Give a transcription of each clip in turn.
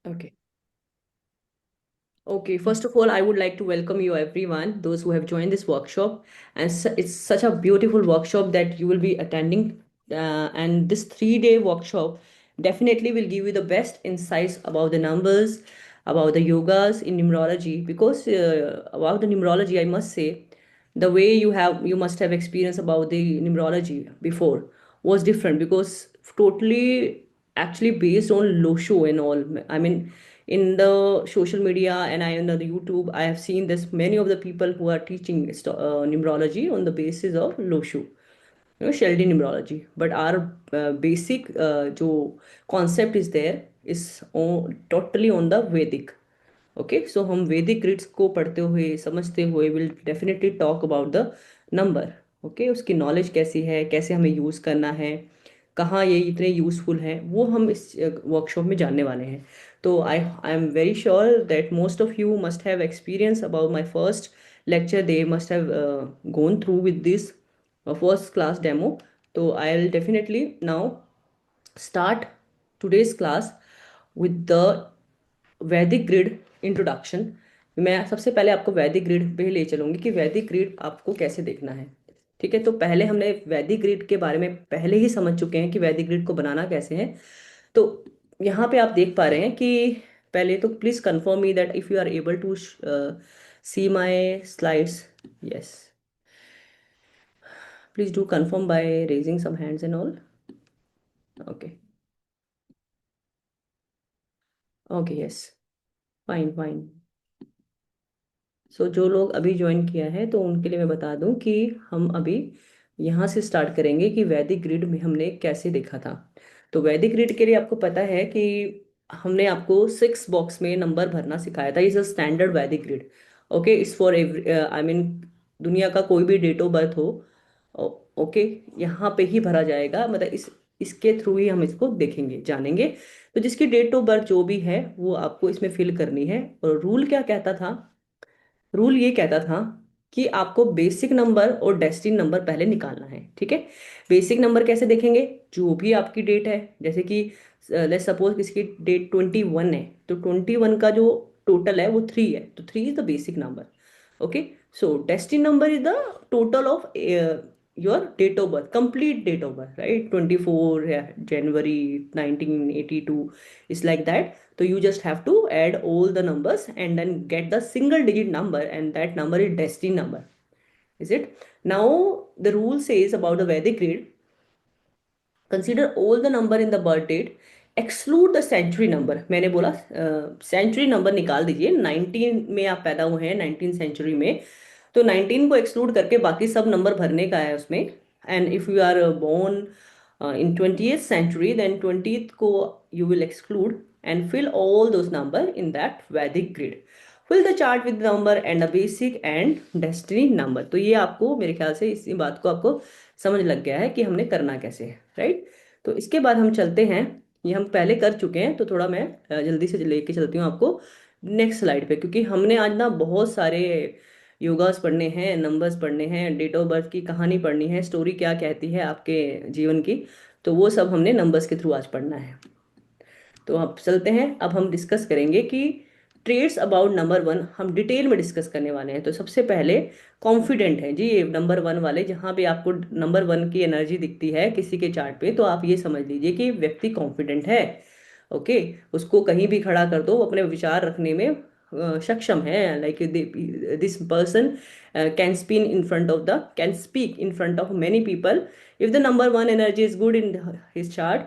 Okay. Okay, first of all, I would like to welcome you everyone, those who have joined this workshop. And it's such a beautiful workshop that you will be attending. And this 3 day workshop definitely will give you the best insights about the numbers, about the yogas in numerology. Because about the numerology, I must say, the way you must have experience about the numerology before was different because totally actually based on Losho and all. I mean, in the social media and I on the YouTube, I have seen this many of the people who are teaching numerology on the basis of Losho, Sheldon numerology. But our basic जो concept is there is totally on the Vedic. Okay so हम वैदिक grids को पढ़ते हुए समझते हुए will definitely talk about the number. Okay उसकी knowledge कैसी है, कैसे हमें यूज़ करना है, कहाँ ये इतने यूज़फुल हैं, वो हम इस वर्कशॉप में जानने वाले हैं। तो I am very sure that most of you must have experience about my first lecture. They must have gone through with this first class demo. So I'll definitely now start today's class with the वैदिक grid introduction. मैं सबसे पहले आपको वैदिक grid पे ले चलूंगी कि वैदिक ग्रिड आपको कैसे देखना है। ठीक है, तो पहले हमने वैदिक ग्रिड के बारे में पहले ही समझ चुके हैं कि वैदिक ग्रिड को बनाना कैसे है। तो यहाँ पे आप देख पा रहे हैं कि पहले तो please confirm me that if you are able to see my slides. Yes, please do confirm by raising some hands and all. Okay. Okay, yes, fine fine. So जो लोग अभी ज्वाइन किया है तो उनके लिए मैं बता दूं कि हम अभी यहाँ से स्टार्ट करेंगे कि वैदिक ग्रिड में हमने कैसे देखा था। तो वैदिक ग्रिड के लिए आपको पता है कि हमने आपको 6 बॉक्स में नंबर भरना सिखाया था। इस स्टैंडर्ड वैदिक ग्रिड। ओके, इस फॉर एवरी आई मीन दुनिया का कोई भी डेट ऑफ बर्थ हो, ओके, यहाँ पे ही भरा जाएगा। मतलब इसके थ्रू ही हम इसको देखेंगे जानेंगे। तो जिसकी डेट ऑफ बर्थ जो भी है वो आपको इसमें फिल करनी है। और रूल क्या कहता था? रूल ये कहता था कि आपको बेसिक नंबर और डेस्टिनी नंबर पहले निकालना है। ठीक है, बेसिक नंबर कैसे देखेंगे? जो भी आपकी डेट है, जैसे कि लेट्स सपोज किसी की डेट 21 है, तो 21 का जो टोटल है वो 3 है, तो 3 is the basic number. Okay, so destiny number is the total of your date of birth, complete date of birth, right? 24 January 1982 is like that. So you just have to add all the numbers and then get the single digit number, and that number is destiny number. Is it? Now the rule says about the Vedic grid, consider all the number in the birth date, exclude the century number. मैंने बोला century number निकाल दीजिए। 19 में आप पैदा हुए हैं, 19 century में, तो 19 को एक्सक्लूड करके बाकी सब नंबर भरने का है उसमें। And if you are born in 20th century, then 20th को you will exclude and fill all those number in that Vedic grid. Fill the chart with the number and the basic and destiny number. तो ये आपको मेरे ख्याल से इसी बात को आपको समझ लग गया है कि हमने करना कैसे है, राइट? तो इसके बाद हम चलते हैं। ये हम पहले कर चुके हैं, तो थोड़ा मैं जल्दी से लेके चलती हूँ आपको नेक्स्ट स्लाइड पे, क्योंकि हमने आज ना बहुत सारे योगास पढ़ने हैं, नंबर्स पढ़ने हैं, डेट ऑफ बर्थ की कहानी पढ़नी है, स्टोरी क्या कहती है आपके जीवन की। तो वो सब हमने नंबर्स के थ्रू आज पढ़ना है। तो अब चलते हैं, अब हम डिस्कस करेंगे कि ट्रेड्स अबाउट नंबर वन हम डिटेल में डिस्कस करने वाले हैं। तो सबसे पहले कॉन्फिडेंट है जी ये नंबर वन वाले। जहाँ भी आपको नंबर वन की एनर्जी दिखती है किसी के चार्ट पे, तो आप ये समझ लीजिए कि व्यक्ति कॉन्फिडेंट है। ओके, उसको कहीं भी खड़ा कर दो, वो अपने विचार रखने में सक्षम है। Like this person can speak in front of many people if the number one energy is good in his chart.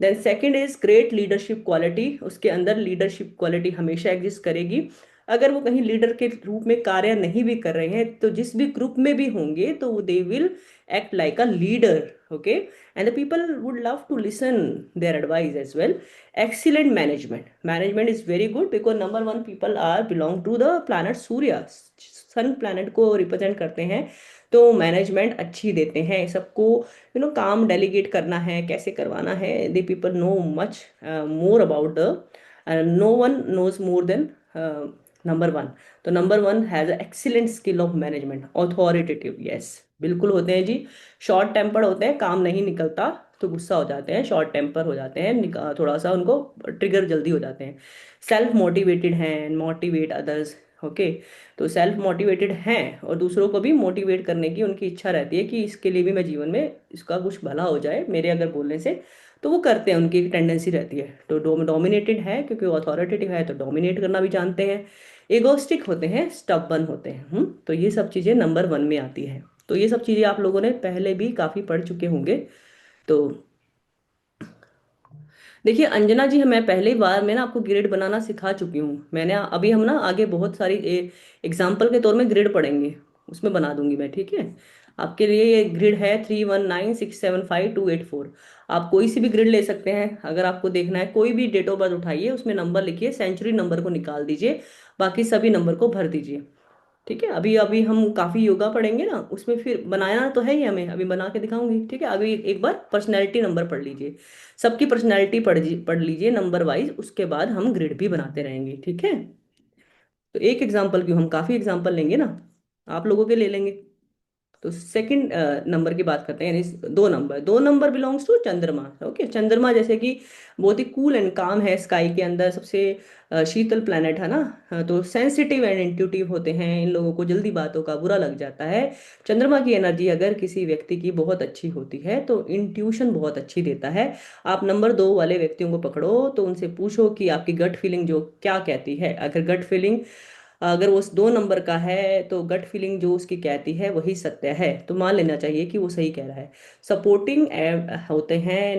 Then second is great leadership quality. उसके अंदर लीडरशिप क्वालिटी हमेशा एग्जिस्ट करेगी। अगर वो कहीं लीडर के रूप में कार्य नहीं भी कर रहे हैं, तो जिस भी ग्रुप में भी होंगे तो they will act like a leader. Okay, and the people would love to listen their advice as well. Excellent management is very good because number one people are belong to the planet Surya, sun planet को represent करते हैं। तो management अच्छी देते हैं सबको, काम delegate करना है, कैसे करवाना है। They people know much more about the, no one knows more than number one. तो number one has excellent skill of management. Authoritative, yes, बिल्कुल होते हैं जी। शॉर्ट टेम्पर्ड होते हैं, काम नहीं निकलता, तो गुस्सा हो जाते हैं, शॉर्ट टेम्पर हो जाते हैं, थोड़ा सा उनको ट्रिगर जल्दी हो जाते हैं। सेल्फ मोटिवेटेड हैं, मोटिवेट अदर्स। ओके। तो सेल्फ मोटिवेटेड हैं और दूसरों को भी मोटिवेट करने की उनकी इच्छा रहती है कि इसके लिए भी मैं जीवन में इसका कुछ भला हो जाए मेरे अगर बोलने से, तो वो करते हैं, उनकी एक टेंडेंसी रहती है। तो डोमिनेटेड है क्योंकि वो अथॉरिटेटिव है, तो डोमिनेट करना भी जानते हैं। एगोस्टिक होते हैं, स्टबर्न होते हैं। तो ये सब चीज़ें नंबर 1 में आती है। तो ये सब चीज़ें आप लोगों ने पहले भी काफ़ी पढ़ चुके होंगे। तो देखिए अंजना जी, मैं पहले बार में ना आपको ग्रिड बनाना सिखा चुकी हूँ मैंने। अभी हम ना आगे बहुत सारी एग्जाम्पल के तौर में ग्रिड पढ़ेंगे, उसमें बना दूंगी मैं, ठीक है। आपके लिए ये ग्रिड है 319675284। आप कोई सी भी ग्रिड ले सकते हैं। अगर आपको देखना है कोई भी डेट ऑफ बर्थ उठाइए, उसमें नंबर लिखिए, सेंचुरी नंबर को निकाल दीजिए, बाकी सभी नंबर को भर दीजिए। ठीक है। अभी अभी हम काफी योगा पढ़ेंगे ना, उसमें फिर बनाना तो है ही हमें, अभी बना के दिखाऊंगी। ठीक है। अभी एक बार पर्सनैलिटी नंबर पढ़ लीजिए, सबकी पर्सनैलिटी पढ़ लीजिए नंबर वाइज, उसके बाद हम ग्रिड भी बनाते रहेंगे। ठीक है। तो एक एग्जाम्पल क्यों, हम काफी एग्जाम्पल लेंगे ना, आप लोगों के ले लेंगे। तो सेकंड नंबर की बात करते हैं, यानी 2 नंबर। 2 नंबर बिलोंग्स टू चंद्रमा। ओके। चंद्रमा जैसे कि बहुत ही कूल एंड काम है, स्काई के अंदर सबसे शीतल प्लैनेट है ना। तो सेंसिटिव एंड इंट्यूटिव होते हैं, इन लोगों को जल्दी बातों का बुरा लग जाता है। चंद्रमा की एनर्जी अगर किसी व्यक्ति की बहुत अच्छी होती है तो इंट्यूशन बहुत अच्छी देता है। आप नंबर 2 वाले व्यक्तियों को पकड़ो तो उनसे पूछो कि आपकी गट फीलिंग जो क्या कहती है। अगर गट फीलिंग, अगर वो उस 2 नंबर का है तो गट फीलिंग जो उसकी कहती है वही सत्य है, तो मान लेना चाहिए कि वो सही कह रहा है। सपोर्टिंग होते हैं,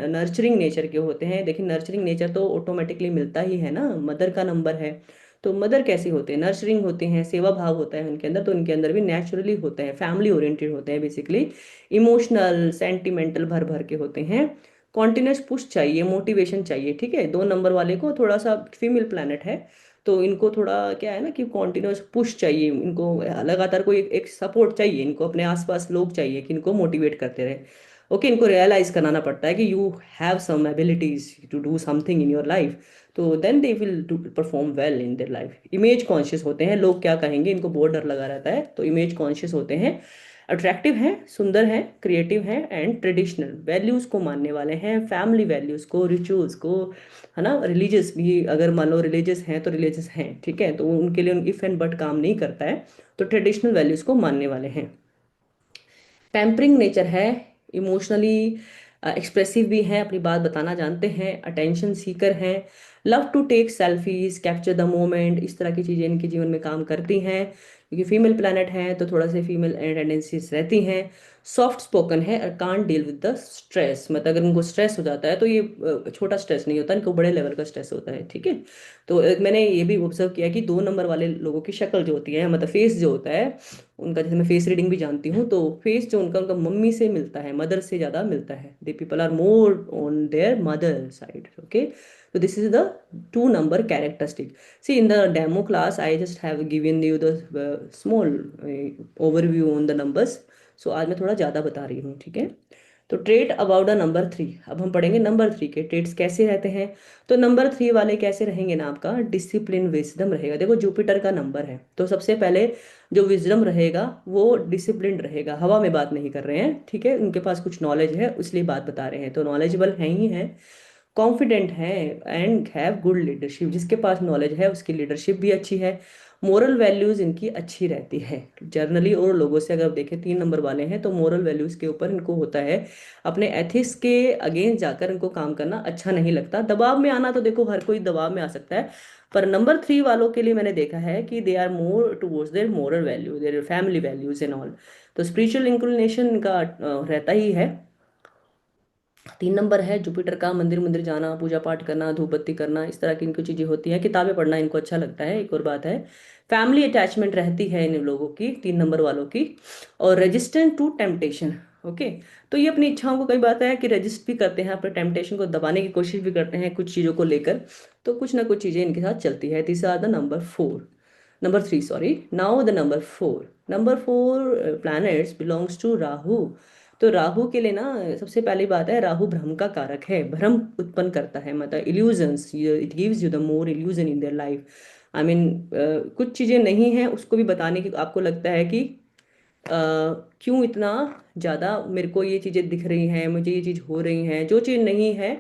नर्चरिंग नेचर के होते हैं। देखिए नर्चरिंग नेचर तो ऑटोमेटिकली मिलता ही है ना, मदर का नंबर है। तो मदर कैसे होते हैं, नर्चरिंग होते हैं, सेवा भाव होता है उनके अंदर, तो उनके अंदर भी नेचुरली होते हैं, फैमिली ओरिएंटेड होते हैं बेसिकली। इमोशनल सेंटिमेंटल भर भर के होते हैं। कॉन्टिन्यूस पुश चाहिए, मोटिवेशन चाहिए। ठीक है। 2 नंबर वाले को थोड़ा सा, फीमेल प्लैनेट है तो इनको थोड़ा क्या है ना कि कॉन्टिन्यूस पुश चाहिए इनको, लगातार कोई एक सपोर्ट चाहिए इनको, अपने आसपास लोग चाहिए कि इनको मोटिवेट करते रहे। ओके। इनको रियलाइज कराना पड़ता है कि you have some abilities to do something in your life, तो then they will do perform well in their life. Image conscious होते हैं, लोग क्या कहेंगे इनको बहुत डर लगा रहता है, तो इमेज कॉन्शियस होते हैं। अट्रैक्टिव हैं, सुंदर हैं, क्रिएटिव हैं एंड ट्रेडिशनल वैल्यूज को मानने वाले हैं, फैमिली वैल्यूज को, रिचुअल्स को, है ना। रिलीजियस भी, अगर मान लो रिलीजियस हैं तो रिलीजियस हैं, ठीक है, तो उनके लिए इफ एंड बट काम नहीं करता है। तो ट्रेडिशनल वैल्यूज को मानने वाले हैं। पैम्परिंग नेचर है, इमोशनली एक्सप्रेसिव भी हैं, अपनी बात बताना जानते हैं, अटेंशन सीकर हैं, love to take selfies, capture the moment, इस तरह की चीज़ें इनके जीवन में काम करती हैं। क्योंकि फीमेल प्लैनेट है तो थोड़ा सा फीमेल टेंडेंसीज रहती हैं। सॉफ्ट स्पोकन है और can't deal with the stress, मतलब अगर उनको स्ट्रेस हो जाता है तो ये छोटा स्ट्रेस नहीं होता, इनको बड़े लेवल का स्ट्रेस होता है। ठीक है। तो मैंने ये भी ऑब्जर्व किया कि 2 नंबर वाले लोगों की शक्ल जो होती है, मतलब फेस जो होता है उनका, जैसे मैं फेस रीडिंग भी जानती हूँ, तो फेस जो उनका उनका मम्मी से मिलता है, मदर से ज़्यादा मिलता है। They people are more on their mother side. Okay. तो this is the 2 number characteristic. See in the demo class I just have given you the small overview on the numbers. So आज मैं थोड़ा ज़्यादा बता रही हूँ। ठीक है। तो ट्रेट अबाउट द नंबर 3, अब हम पढ़ेंगे नंबर 3 के ट्रेट्स कैसे रहते हैं। तो नंबर 3 वाले कैसे रहेंगे ना, आपका डिसिप्लिन विजडम रहेगा। देखो जुपिटर का नंबर है तो सबसे पहले जो विजडम रहेगा वो डिसिप्लिन रहेगा। हवा में बात नहीं कर रहे हैं, ठीक है, उनके पास कुछ नॉलेज है इसलिए बात बता रहे हैं, तो नॉलेजेबल है ही है। कॉन्फिडेंट है एंड हैव गुड लीडरशिप, जिसके पास नॉलेज है उसकी लीडरशिप भी अच्छी है। मोरल वैल्यूज इनकी अच्छी रहती है जर्नली, और लोगों से अगर आप देखें 3 नंबर वाले हैं तो मोरल वैल्यूज के ऊपर इनको होता है, अपने एथिक्स के अगेंस्ट जाकर इनको काम करना अच्छा नहीं लगता। दबाव में आना तो देखो हर कोई दबाव में आ सकता है, पर नंबर 3 वालों के लिए मैंने देखा है कि they are more towards their moral value, their family values and all. तो स्पिरिचुअल इंक्लिनेशन का रहता ही है। 3 नंबर है जुपिटर का, मंदिर मंदिर जाना, पूजा पाठ करना, धूप बत्ती करना, इस तरह की इनको चीजें होती हैं। किताबें पढ़ना इनको अच्छा लगता है, एक और बात है। फैमिली अटैचमेंट रहती है इन लोगों की, 3 नंबर वालों की। और रेजिस्टेंट टू टेम्पटेशन। ओके। तो ये अपनी इच्छाओं को, कई बात है कि रजिस्ट भी करते हैं, अपने टेम्पटेशन को दबाने की कोशिश भी करते हैं कुछ चीज़ों को लेकर। तो कुछ ना कुछ चीज़ें इनके साथ चलती है। This are the number 3, sorry. Now the number 4 planets belongs to Rahu. तो राहु के लिए ना, सबसे पहली बात है, राहु भ्रम का कारक है, भ्रम उत्पन्न करता है, मतलब illusions, it gives you the more illusion in their life. I mean कुछ चीजें नहीं है उसको भी बताने की आपको लगता है कि क्यों इतना ज़्यादा मेरे को ये चीज़ें दिख रही हैं, मुझे ये चीज़ हो रही हैं, जो चीज़ नहीं है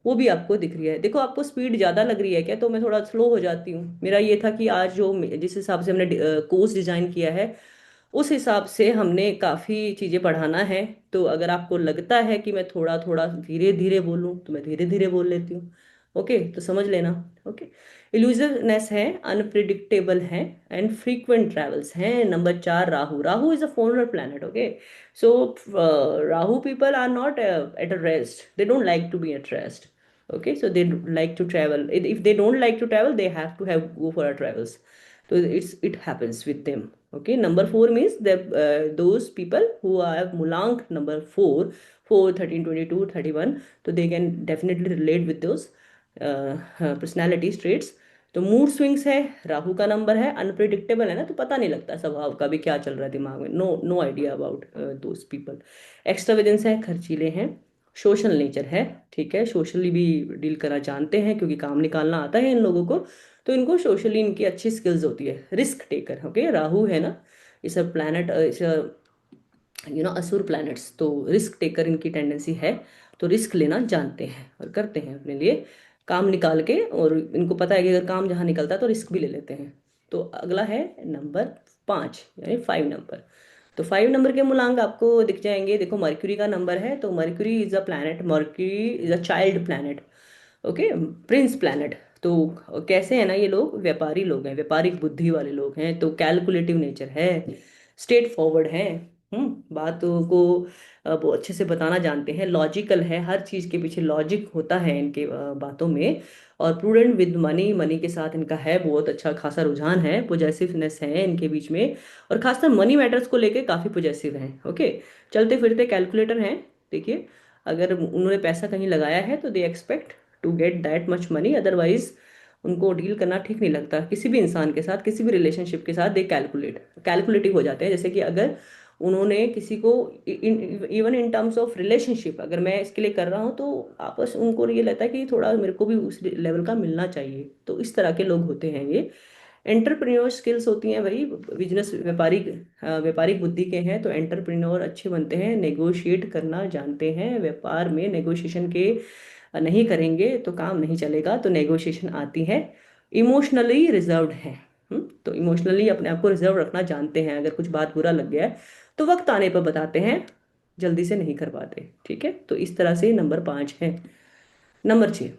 वो भी आपको दिख रही है। देखो आपको स्पीड ज़्यादा लग रही है क्या, तो मैं थोड़ा स्लो हो जाती हूँ। मेरा ये था कि आज जो जिस हिसाब से हमने कोर्स डिज़ाइन किया है उस हिसाब से हमने काफ़ी चीज़ें पढ़ाना है। तो अगर आपको लगता है कि मैं थोड़ा थोड़ा धीरे धीरे बोलूँ तो मैं धीरे धीरे बोल लेती हूँ। ओके, तो समझ लेना। ओके, इल्यूसिवनेस है, अनप्रिडिक्टेबल है, एंड फ्रीक्वेंट ट्रेवल्स हैं। Number 4, Rahu. Rahu is a foreigner planet. Okay, so Rahu people are not at a rest, they don't like to be at rest. Okay, so they like to travel. If they don't like to travel, they have to have go for a travels. So it happens with them. Okay, number 4 means that those people who have mulank number 4, 4, 13, 22, 31, so they can definitely relate with those personality traits. तो mood swings है, राहु का number है, unpredictable है ना, तो पता नहीं लगता स्वभाव का भी क्या चल रहा है दिमाग में, no no idea about those people. Extravagance है, खर्चीले हैं, सोशल नेचर है। ठीक है, सोशली भी डील करना जानते हैं क्योंकि काम निकालना आता है इन लोगों को, तो इनको सोशली इनकी अच्छी स्किल्स होती है। रिस्क टेकर, ओके, राहु है ना, इस प्लैनेट, इस असुर प्लैनेट्स, तो रिस्क टेकर इनकी टेंडेंसी है। तो रिस्क लेना जानते हैं और करते हैं अपने लिए काम निकाल के, और इनको पता है कि अगर काम जहाँ निकलता है तो रिस्क भी ले लेते हैं। तो अगला है नंबर 5, यानी 5 नंबर। तो 5 नंबर के मूलांक आपको दिख जाएंगे। देखो मर्क्यूरी का नंबर है, तो mercury is a planet, mercury is a child planet. Okay, Prince planet. तो कैसे है ना, ये लोग व्यापारी लोग हैं, व्यापारिक बुद्धि वाले लोग हैं, तो कैलकुलेटिव नेचर है, स्ट्रेट फॉरवर्ड है। बातों को बहुत अच्छे से बताना जानते हैं, लॉजिकल है, हर चीज के पीछे लॉजिक होता है इनके बातों में। और प्रूडेंट विद मनी, मनी के साथ इनका है बहुत अच्छा खासा रुझान है, पोजेसिवनेस है इनके बीच में, और खासकर मनी मैटर्स को लेके काफी पोजेसिव हैं। ओके, चलते फिरते कैलकुलेटर हैं। देखिए, अगर उन्होंने पैसा कहीं लगाया है तो they expect to get that much money, otherwise उनको डील करना ठीक नहीं लगता। किसी भी इंसान के साथ, किसी भी रिलेशनशिप के साथ दे कैलकुलेटिव हो जाते हैं। जैसे कि अगर उन्होंने किसी को, even in terms of relationship, अगर मैं इसके लिए कर रहा हूँ तो आपस उनको ये लगता है कि थोड़ा मेरे को भी उस लेवल का मिलना चाहिए, तो इस तरह के लोग होते हैं ये। एंटरप्रेन्योर स्किल्स होती हैं भाई, बिजनेस, व्यापारिक व्यापारिक बुद्धि के हैं तो एंटरप्रेन्योर अच्छे बनते हैं, नेगोशिएट करना जानते हैं। व्यापार में नेगोशिएशन के नहीं करेंगे तो काम नहीं चलेगा, तो नेगोशिएशन आती है। इमोशनली रिजर्व्ड है। तो इमोशनली अपने आप को रिजर्व रखना जानते हैं, अगर कुछ बात बुरा लग गया है तो वक्त आने पर बताते हैं, जल्दी से नहीं कर पाते। ठीक है, तो इस तरह से नंबर 5 है। नंबर 6,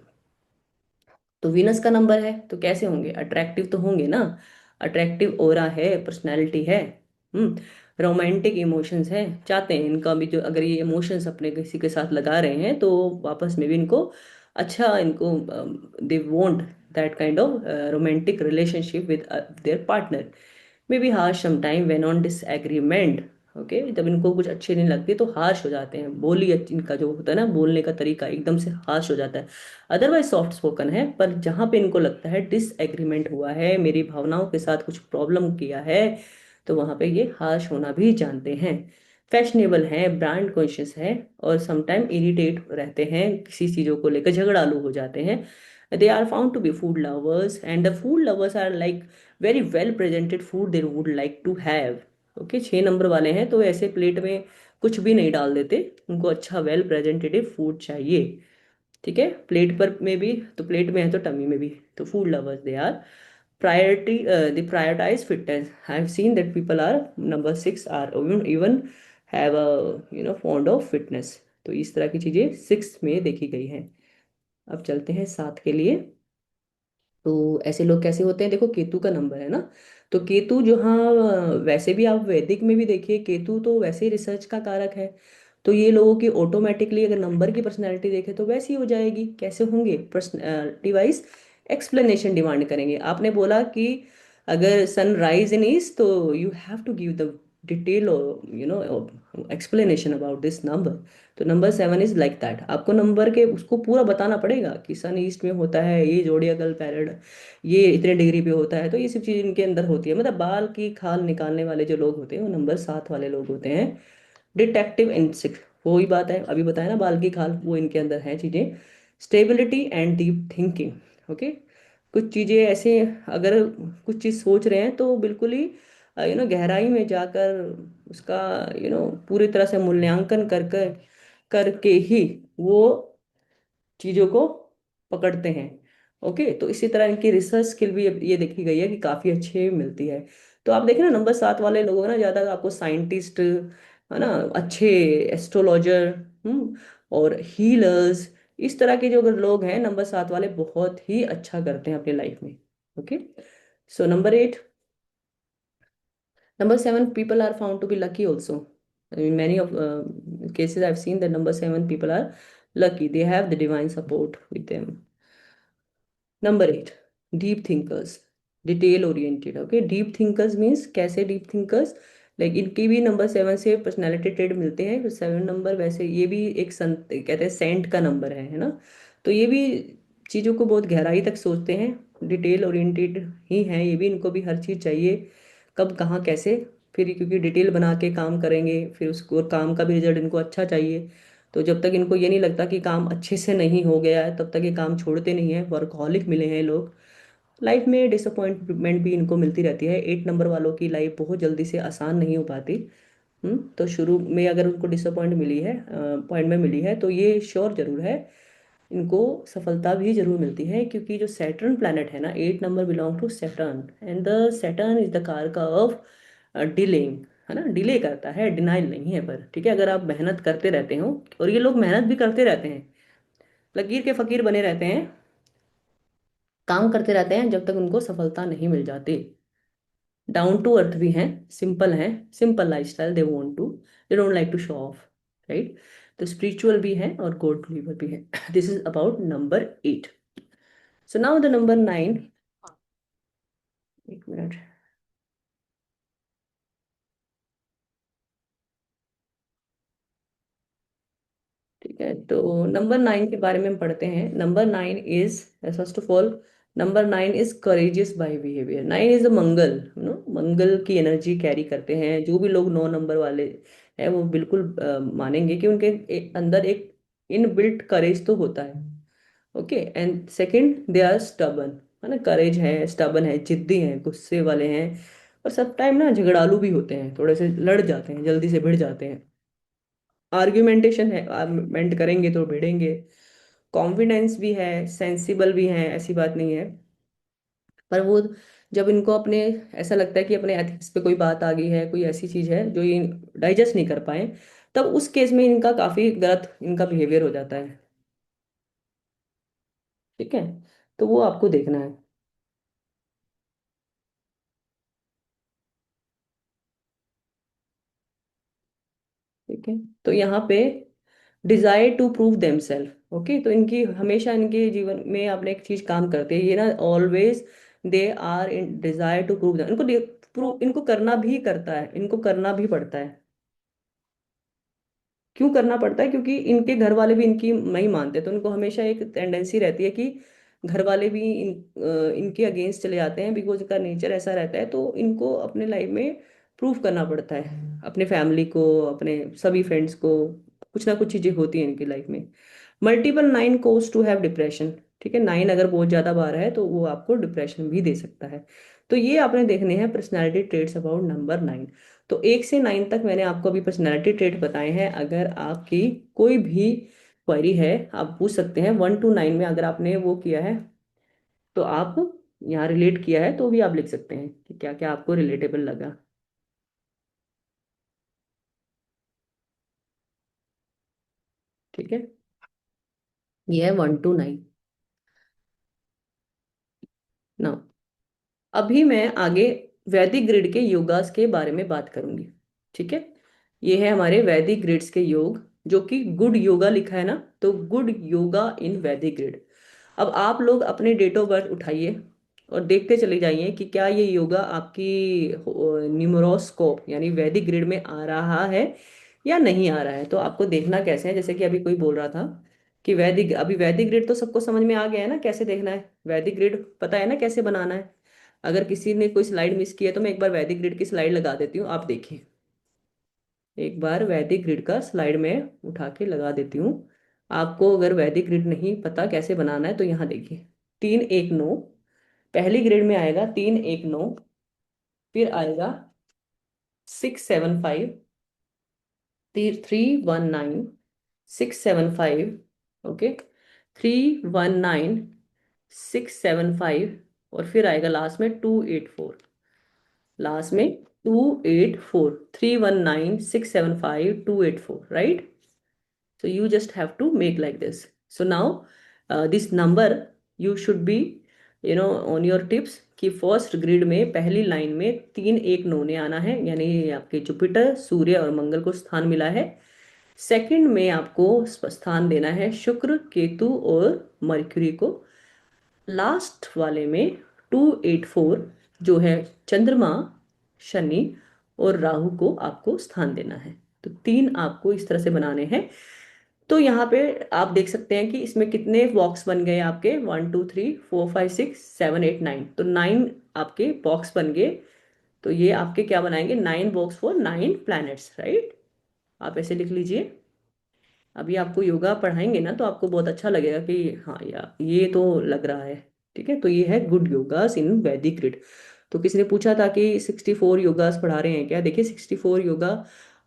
तो वीनस का नंबर है, तो कैसे होंगे, अट्रैक्टिव तो होंगे ना, अट्रैक्टिव ओरा है, पर्सनैलिटी है। रोमांटिक इमोशंस है, चाहते हैं इनका भी, जो अगर ये इमोशंस अपने किसी के साथ लगा रहे हैं तो वापस में भी इनको अच्छा, इनको they want that kind of romantic relationship with their partner. May be harsh sometime when on disagreement. Okay, जब इनको कुछ अच्छे नहीं लगते तो हार्श हो जाते हैं, बोली इनका जो होता है ना, बोलने का तरीका एकदम से हार्श हो जाता है। अदरवाइज सॉफ्ट स्पोकन है, पर जहाँ पे इनको लगता है डिसएग्रीमेंट हुआ है, मेरी भावनाओं के साथ कुछ प्रॉब्लम किया है, तो वहाँ पे ये हार्श होना भी जानते हैं। फैशनेबल है, ब्रांड कॉन्शियस है, और समटाइम इरिटेट रहते हैं, किसी चीज़ों को लेकर झगड़ालू हो जाते हैं। They are found to be food lovers, and the food lovers are like very well presented food they would like to have. Okay, 6 number वाले हैं तो ऐसे प्लेट में कुछ भी नहीं डाल देते, उनको अच्छा वेल प्रेजेंटेटिव फूड चाहिए। ठीक है, प्लेट पर में भी, तो प्लेट में है तो टमी में भी, तो food lovers they are. Priority, they prioritize fitness. I have seen that people are number 6 are even have a fond of fitness. तो इस तरह की चीजें 6 में देखी गई हैं। अब चलते हैं 7 के लिए। तो ऐसे लोग कैसे होते हैं, देखो केतु का नंबर है ना, तो केतु जो, हाँ, वैसे भी आप वैदिक में भी देखिए, केतु तो वैसे ही रिसर्च का कारक है। तो ये लोगों की ऑटोमेटिकली, अगर नंबर की पर्सनैलिटी देखें तो वैसी हो जाएगी। कैसे होंगे, पर्सनैलिटी वाइज एक्सप्लेनेशन डिमांड करेंगे। आपने बोला कि अगर सन राइज इन ईस्ट, तो you have to give the detail explanation about this number. तो नंबर 7 इज लाइक दैट, आपको नंबर के उसको पूरा बताना पड़ेगा कि सन ईस्ट में होता है, ये जोडियाकल पैरेड ये इतने डिग्री पे होता है, तो ये सब चीज़ इनके अंदर होती है। मतलब बाल की खाल निकालने वाले जो लोग होते हैं वो नंबर 7 वाले लोग होते हैं। डिटेक्टिव इंस्टिंक्ट, वही बात है अभी बताया ना, बाल की खाल, वो इनके अंदर है चीज़ें। Stability and deep thinking. Okay, कुछ चीज़ें ऐसे, अगर कुछ चीज़ सोच रहे हैं तो बिल्कुल ही गहराई में जाकर उसका पूरी तरह से मूल्यांकन कर कर करके ही वो चीजों को पकड़ते हैं। ओके, तो इसी तरह इनकी रिसर्च स्किल भी ये देखी गई है कि काफी अच्छे मिलती है। तो आप देखें ना, नंबर 7 वाले लोग ना ज्यादा आपको साइंटिस्ट, है ना, अच्छे एस्ट्रोलॉजर, और हीलर्स, इस तरह के जो अगर लोग हैं नंबर 7 वाले बहुत ही अच्छा करते हैं अपनी लाइफ में। Okay, so number 8, number 7 people are found to be lucky also. In many of cases I've seen that number 7 people are lucky, they have the divine support with them. Number 8, deep thinkers, detail oriented. Okay, deep thinkers means कैसे deep thinkers, like इनकी भी number 7 से personality trade मिलते हैं। तो 7 number वैसे ये भी एक संत कहते हैं सेंट का नंबर है ना। तो ये भी चीज़ों को बहुत गहराई तक सोचते हैं, डिटेल ओरिएंटेड ही हैं ये भी। इनको भी हर चीज़ चाहिए, कब कहाँ कैसे, फिर क्योंकि डिटेल बना के काम करेंगे, फिर उसको और काम का भी रिजल्ट इनको अच्छा चाहिए। तो जब तक इनको ये नहीं लगता कि काम अच्छे से नहीं हो गया है तब तक ये काम छोड़ते नहीं है। वर्कहॉलिक मिले हैं ये लोग। लाइफ में डिसअपॉइंटमेंट भी इनको मिलती रहती है। 8 नंबर वालों की लाइफ बहुत जल्दी से आसान नहीं हो पाती। तो शुरू में अगर उनको डिसअपॉइंट मिली है, पॉइंट में मिली है, तो ये श्योर जरूर है इनको सफलता भी जरूर मिलती है। क्योंकि जो सैटर्न प्लैनेट है ना, 8 number belong to Saturn, and the Saturn is the कारक ऑफ डिलेइंग, है ना, डिले करता है, डिनाइल नहीं है। पर ठीक है, अगर आप मेहनत करते रहते हो, और ये लोग मेहनत भी करते रहते हैं, लकीर के फकीर बने रहते हैं, काम करते रहते हैं जब तक उनको सफलता नहीं मिल जाती। डाउन टू अर्थ भी हैं, सिंपल हैं, simple lifestyle they want to, they don't like to show off, right. तो स्पिरिचुअल भी हैं और गॉड बिलीवर भी हैं। This is about number 8। So now the number 9। एक मिनट। ठीक है, तो नंबर 9 के बारे में हम पढ़ते हैं। Number 9 is, first of all, number 9 is courageous by behaviour. 9 is a Mangal, Mangal की एनर्जी कैरी करते हैं। जो भी लोग 9 नंबर वाले हैं वो बिल्कुल मानेंगे कि उनके अंदर एक इनबिल्ट करेज तो होता है। Okay, and second, they are stubborn, है ना, करेज है, स्टबन है, जिद्दी हैं, गुस्से वाले हैं, और सब टाइम ना झगड़ालू भी होते हैं, थोड़े से लड़ जाते हैं, जल्दी से भिड़ जाते हैं। आर्ग्यूमेंटेशन है, आर्गुमेंट करेंगे तो भिड़ेंगे। कॉन्फिडेंस भी है, सेंसिबल भी है, ऐसी बात नहीं है। पर वो जब इनको अपने ऐसा लगता है कि अपने एथिक्स पे कोई बात आ गई है, कोई ऐसी चीज है जो ये डाइजेस्ट नहीं कर पाए, तब उस केस में इनका काफी गलत इनका बिहेवियर हो जाता है। ठीक है, तो वो आपको देखना है। ठीक है, तो यहाँ पे desire to prove themselves. Okay, तो इनकी हमेशा इनके जीवन में आपने एक चीज काम करते हैं ये ना, always they are in desire to prove, इनको प्रूव इनको करना भी करता है, इनको करना भी पड़ता है। क्यों करना पड़ता है? क्योंकि इनके घर वाले भी इनकी नहीं मानते, तो इनको हमेशा एक टेंडेंसी रहती है कि घर वाले भी इनके अगेंस्ट चले जाते हैं, बिकॉज इनका नेचर ऐसा रहता है। तो इनको अपने लाइफ में प्रूफ करना पड़ता है अपने फैमिली को, अपने सभी फ्रेंड्स को। कुछ ना कुछ चीजें होती हैं इनकी लाइफ में। Multiple 9 cause to have depression. ठीक है, 9 अगर बहुत ज्यादा बार है तो वो आपको डिप्रेशन भी दे सकता है। तो ये आपने देखने हैं पर्सनैलिटी ट्रेट्स अबाउट नंबर 9। तो 1 से 9 तक मैंने आपको अभी पर्सनैलिटी ट्रेट बताए हैं। अगर आपकी कोई भी क्वेरी है आप पूछ सकते हैं। 1 to 9 में अगर आपने वो किया है तो आप यहाँ रिलेट किया है तो भी आप लिख सकते हैं कि क्या क्या आपको रिलेटेबल लगा। ठीक है, ये है 1 to 9 ना। अभी मैं आगे वैदिक ग्रिड के योगास के बारे में बात करूंगी। ठीक है, ये है हमारे वैदिक ग्रिड्स के योग, जो कि गुड योगा लिखा है ना, तो गुड योगा इन वैदिक ग्रिड। अब आप लोग अपने डेट ऑफ बर्थ उठाइए और देखते चले जाइए कि क्या ये योगा आपकी न्यूमरोस्कोप यानी वैदिक ग्रिड में आ रहा है या नहीं आ रहा है। तो आपको देखना कैसे है, जैसे कि अभी कोई बोल रहा था कि वैदिक, अभी वैदिक ग्रिड तो सबको समझ में आ गया है ना कैसे देखना है। वैदिक ग्रिड पता है ना कैसे बनाना है। अगर किसी ने कोई स्लाइड मिस की है तो मैं एक बार वैदिक ग्रिड की स्लाइड लगा देती हूँ, आप देखिए। एक बार वैदिक ग्रिड का स्लाइड में उठा के लगा देती हूँ। आपको अगर वैदिक ग्रिड नहीं पता कैसे बनाना है तो यहाँ देखिए, 3 1 9, पहली ग्रिड में आएगा 3 1 9, फिर आएगा 675, 319 675, ओके, 319 675, और फिर आएगा लास्ट में 284, लास्ट में 284, 319 675 284, right? So you just have to make like this. So now this number you should be on your tips कि फर्स्ट ग्रिड में पहली लाइन में 3 1 9 आना है, यानी ये आपके जुपिटर, सूर्य और मंगल को स्थान मिला है। सेकंड में आपको स्थान देना है शुक्र, केतु और मरक्यूरी को। लास्ट वाले में 284 जो है चंद्रमा, शनि और राहु को आपको स्थान देना है। तो तीन आपको इस तरह से बनाने हैं। तो यहाँ पे आप देख सकते हैं कि इसमें कितने बॉक्स बन गए आपके, 1 2 3 4 5 6 7 8 9, तो 9 आपके बॉक्स बन गए। तो ये आपके क्या बनाएंगे, 9 बॉक्स फॉर 9 प्लैनेट्स, राइट? आप ऐसे लिख लीजिए। अभी आपको योगा पढ़ाएंगे ना तो आपको बहुत अच्छा लगेगा कि हाँ यार ये तो लग रहा है। ठीक है, तो ये है गुड योगास इन वैदिक ग्रिड। तो किसी ने पूछा था कि 64 योगास पढ़ा रहे हैं क्या? देखिए 64 योगा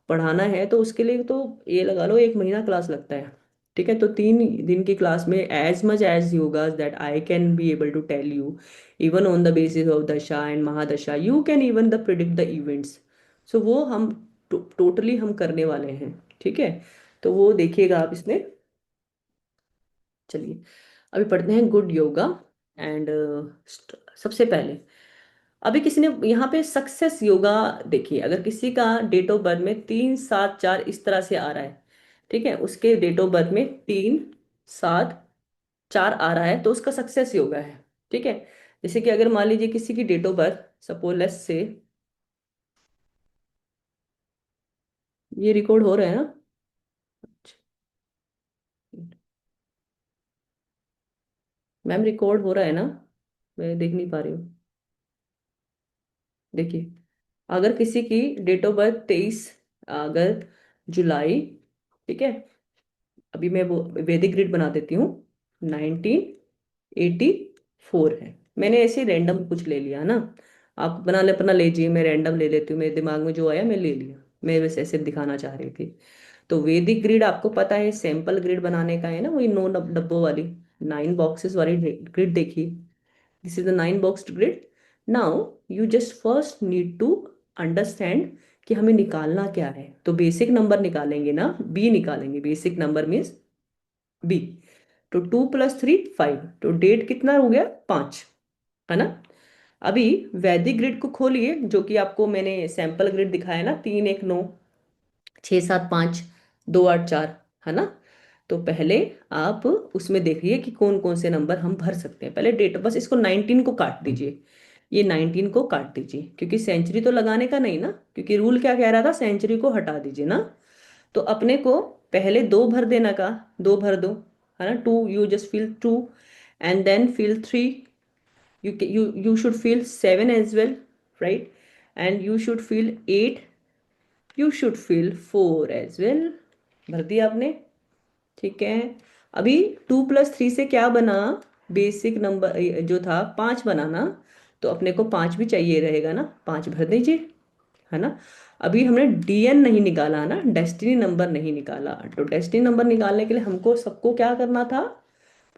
पढ़ाना है तो उसके लिए तो ये लगा लो 1 महीना क्लास लगता है। ठीक है, तो 3 दिन की क्लास में as much as yogas that I can be able to tell you, even on the basis of dasha and mahadasha, you can even the predict the events. So वो हम टोटली हम करने वाले हैं। ठीक है, तो वो देखिएगा आप इसमें। चलिए अभी पढ़ते हैं गुड योगा एंड सबसे पहले अभी किसी ने यहाँ पे सक्सेस योगा, देखिए अगर किसी का डेट ऑफ बर्थ में 3 7 4 इस तरह से आ रहा है, ठीक है, उसके डेट ऑफ बर्थ में 3 7 4 आ रहा है तो उसका सक्सेस योगा है। ठीक है, जैसे कि अगर मान लीजिए किसी की date of birth, suppose let's say, ये रिकॉर्ड हो रहा है ना? मैम रिकॉर्ड हो रहा है ना? मैं देख नहीं पा रही हूँ। देखिए अगर किसी की डेट ऑफ बर्थ 23 अगस्त जुलाई, ठीक है, अभी मैं वो वैदिक ग्रिड बना देती हूँ, 1984 है। मैंने ऐसे रैंडम कुछ ले लिया ना, आप बना ले अपना लीजिए, मैं रैंडम ले लेती हूँ, मेरे दिमाग में जो आया मैं ले लिया। मैं बस ऐसे दिखाना चाह रही थी। तो वैदिक ग्रिड आपको पता है सैंपल ग्रिड बनाने का है ना, वही 9 डब्बों वाली, 9 बॉक्सेस वाली ग्रिड देखिए। This is the 9 box grid. Now you just first need to understand कि हमें निकालना क्या है। तो बेसिक नंबर निकालेंगे ना, बी निकालेंगे, बेसिक नंबर मीन्स बी। तो 2 + 3 5, तो डेट कितना हो गया, 5, है ना? अभी वैदिक ग्रिड को खोलिए, जो कि आपको मैंने सैंपल ग्रिड दिखाया ना, 3 1 9 6 7 5 2 8 4, है ना? तो पहले आप उसमें देखिए कि कौन कौन से नंबर हम भर सकते हैं। पहले डेट, बस इसको 19 को काट दीजिए, ये 19 को काट दीजिए, क्योंकि सेंचुरी तो लगाने का नहीं ना, क्योंकि रूल क्या कह रहा था, सेंचुरी को हटा दीजिए ना। तो अपने को पहले 2 भर देना का, 2 भर दो, है ना? 2, you just fill 2, and then fill 3, you should feel 7 as well, right? And you should feel 8, you should feel 4 as well। भर दिया आपने? ठीक है। अभी 2 + 3 से क्या बना, बेसिक नंबर जो था 5 बनाना, तो अपने को 5 भी चाहिए रहेगा ना, 5 भर दीजिए, है ना? अभी हमने डीएन नहीं निकाला ना, डेस्टिनी नंबर नहीं निकाला। तो डेस्टिनी नंबर निकालने के लिए हमको सबको क्या करना था,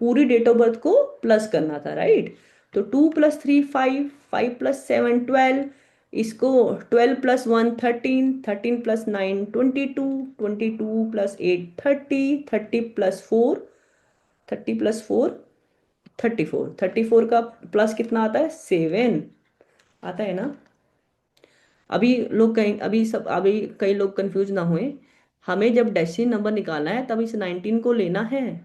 पूरी डेट ऑफ बर्थ को प्लस करना था, राइट? तो 2 + 3 5, 5 + 7 12, इसको 12 + 1 13, 13 + 9 22, 22 + 8 30, 30 + 4 34 का प्लस कितना आता है, 7 आता है ना? अभी लोग कहीं, अभी सब, अभी कई लोग कंफ्यूज ना हुए, हमें जब डेसिमल नंबर निकालना है तब इस 19 को लेना है,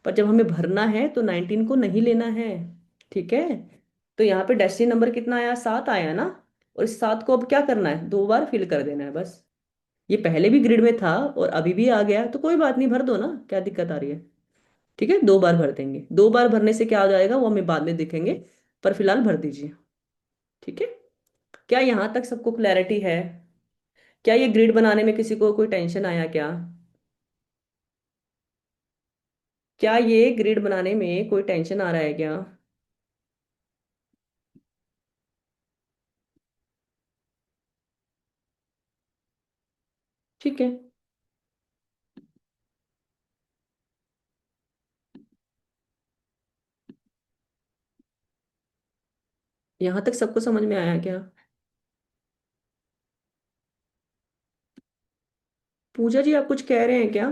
पर जब हमें भरना है तो 19 को नहीं लेना है। ठीक है, तो यहाँ पे डेसिमल नंबर कितना आया, 7 आया ना, और इस 7 को अब क्या करना है, 2 बार फिल कर देना है बस। ये पहले भी ग्रिड में था और अभी भी आ गया, तो कोई बात नहीं, भर दो ना, क्या दिक्कत आ रही है? ठीक है, 2 बार भर देंगे, 2 बार भरने से क्या हो जाएगा वो हमें बाद में दिखेंगे, पर फिलहाल भर दीजिए। ठीक है, क्या यहाँ तक सबको क्लैरिटी है? क्या ये ग्रिड बनाने में किसी को कोई टेंशन आया क्या? क्या ये ग्रिड बनाने में कोई टेंशन आ रहा है क्या? ठीक है। यहां तक सबको समझ में आया क्या? पूजा जी, आप कुछ कह रहे हैं क्या?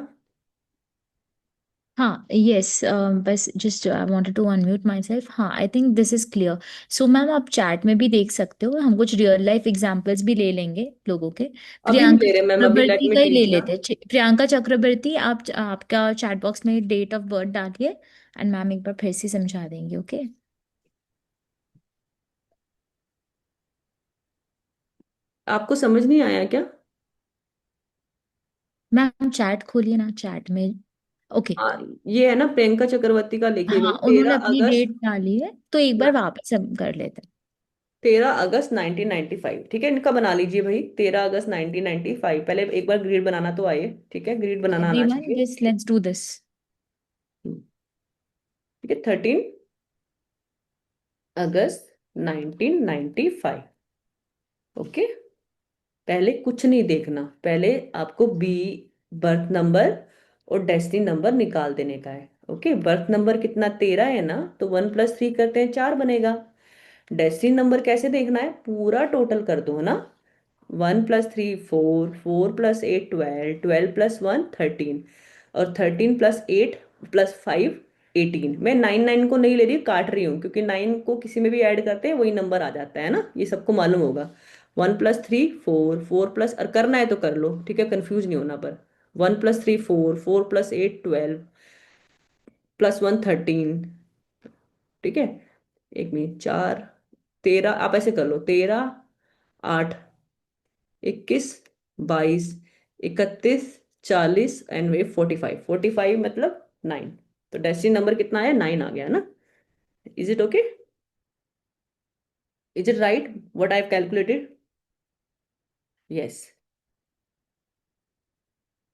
हाँ यस, बस just I wanted to unmute myself. हाँ I think this is clear. So ma'am आप चैट में भी देख सकते हो, हम कुछ रियल लाइफ एग्जांपल्स भी ले लेंगे लोगों के। अभी प्रियंका ले रहे मैम, अभी लेट चक्रवर्ती मी का ही ले टीच ना। लेते हैं। प्रियंका चक्रवर्ती, आप आपका चैट बॉक्स में डेट ऑफ बर्थ डालिए एंड मैम एक बार फिर से समझा देंगे, ओके। आपको समझ नहीं आया क्या? मैम चैट खोलिए ना, चैट में। ओके। हाँ, ये है ना प्रियंका चक्रवर्ती का, लिखिए हाँ भाई, उन्होंने तेरह अपनी अगस्त डेट डाली है, तो एक बार वापस हम कर लेते हैं। 13 अगस्त 1995, ठीक है, इनका बना लीजिए भाई, 13 अगस्त 1995। पहले एक बार ग्रिड बनाना तो आए, ठीक है, ग्रिड बनाना आना एवरीवन चाहिए। Just let's do this. ठीक है, 13 अगस्त 1995। ओके। पहले कुछ नहीं देखना, पहले आपको बी, बर्थ नंबर और डेस्टिनी नंबर निकाल देने का है। ओके, बर्थ नंबर कितना, 13 है ना, तो 1 + 3 करते हैं, 4 बनेगा। डेस्टिनी नंबर कैसे देखना है, पूरा टोटल कर दो, है ना। 1 + 3 4, 4 + 8 12, 12 + 1 13, और 13 + 8 + 5 18। मैं 9 9 को नहीं ले रही, काट रही हूँ, क्योंकि 9 को किसी में भी ऐड करते हैं वही नंबर आ जाता है ना, ये सबको मालूम होगा। 1 + 3 4, 4 और करना है तो कर लो, ठीक है, कंफ्यूज नहीं होना पर। 1 + 3 4, 4 + 8 12, +1 13। ठीक है, एक मिनट, 4 13, आप ऐसे कर लो, 13 8 21 22 31 40 एंड वे 45, 45 मतलब 9। तो डेस्टिनी नंबर कितना है, 9 आ गया ना। Is it okay? Is it right what I have calculated? Yes,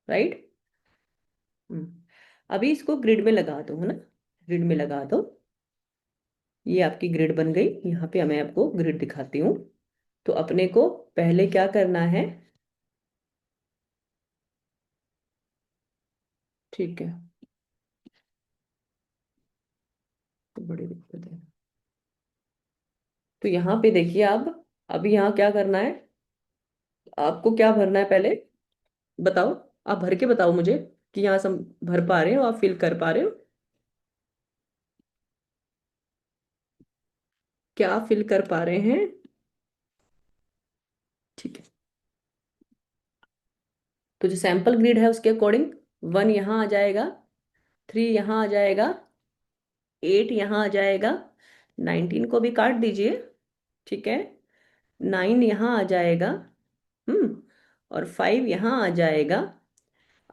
right. अभी इसको ग्रिड में लगा दो, है ना, ग्रिड में लगा दो। ये आपकी ग्रिड बन गई, यहाँ पे मैं आपको ग्रिड दिखाती हूँ। तो अपने को पहले क्या करना है, ठीक है, तो बड़ी दिक्कत है। तो यहाँ पे देखिए आप, अभी यहाँ क्या करना है, आपको क्या भरना है पहले बताओ। आप भर के बताओ मुझे कि यहाँ सब भर पा रहे हो, आप फिल कर पा रहे हो, क्या फिल कर पा रहे हैं? ठीक है, तो जो सैंपल ग्रिड है उसके अकॉर्डिंग 1 यहाँ आ जाएगा, 3 यहाँ आ जाएगा, 8 यहाँ आ जाएगा, 19 को भी काट दीजिए, ठीक है, 9 यहाँ आ जाएगा, और 5 यहाँ आ जाएगा।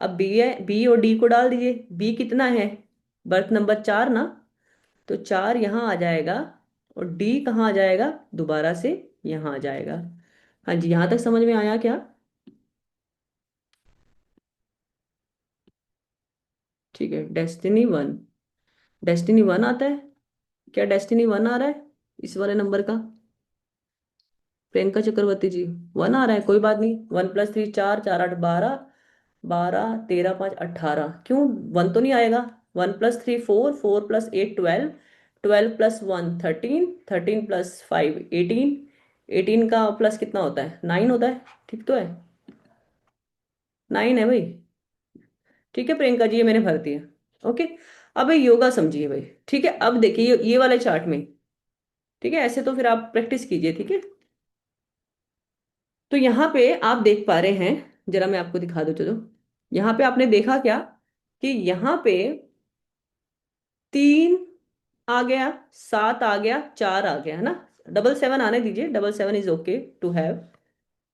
अब बी और डी को डाल दीजिए, बी कितना है, बर्थ नंबर 4 ना, तो 4 यहाँ आ जाएगा, और डी कहाँ आ जाएगा, दोबारा से यहाँ आ जाएगा। हाँ जी, यहाँ तक समझ में आया क्या? ठीक है, डेस्टिनी 1, डेस्टिनी 1 आता है क्या, डेस्टिनी 1 आ रहा है इस वाले नंबर का, प्रियंका चक्रवर्ती जी? 1 आ रहा है, कोई बात नहीं। 1 + 3 4, 4 8 12, 12 13 5 18, क्यों 1 तो नहीं आएगा? 1 + 3 4, 4 + 8 12, 12 + 1 13, 13 + 5 18, 18 का प्लस कितना होता है, 9 होता है, ठीक तो है, 9 है भाई। ठीक है प्रियंका जी, ये मैंने भर दिया। ओके, अब ये योगा समझिए भाई, ठीक है, अब देखिए ये वाले चार्ट में, ठीक है, ऐसे तो फिर आप प्रैक्टिस कीजिए, ठीक है। तो यहाँ पे आप देख पा रहे हैं, जरा मैं आपको दिखा दूं चलो। यहाँ पे आपने देखा क्या कि यहाँ पे 3 आ गया, 7 आ गया, 4 आ गया, है ना। 7 7 आने दीजिए, 7 7 इज ओके टू हैव।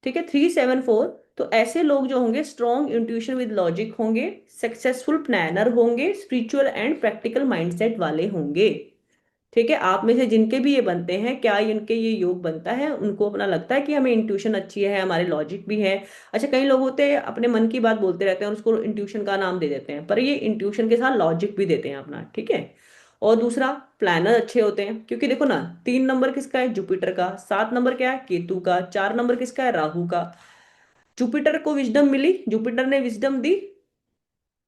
ठीक है, 3 7 4। तो ऐसे लोग जो होंगे स्ट्रॉन्ग इंट्यूशन विद लॉजिक होंगे, सक्सेसफुल प्लानर होंगे, स्पिरिचुअल एंड प्रैक्टिकल माइंडसेट वाले होंगे। ठीक है, आप में से जिनके भी ये बनते हैं, क्या इनके ये योग बनता है, उनको अपना लगता है कि हमें इंट्यूशन अच्छी है, हमारे लॉजिक भी है। अच्छा, कई लोग होते हैं अपने मन की बात बोलते रहते हैं और उसको इंट्यूशन का नाम दे देते हैं, पर ये इंट्यूशन के साथ लॉजिक भी देते हैं अपना, ठीक है। और दूसरा, प्लानर अच्छे होते हैं, क्योंकि देखो ना, 3 नंबर किसका है, जुपिटर का, 7 नंबर क्या है, केतु का, 4 नंबर किसका है, राहु का। जुपिटर को विजडम मिली, जुपिटर ने विजडम दी,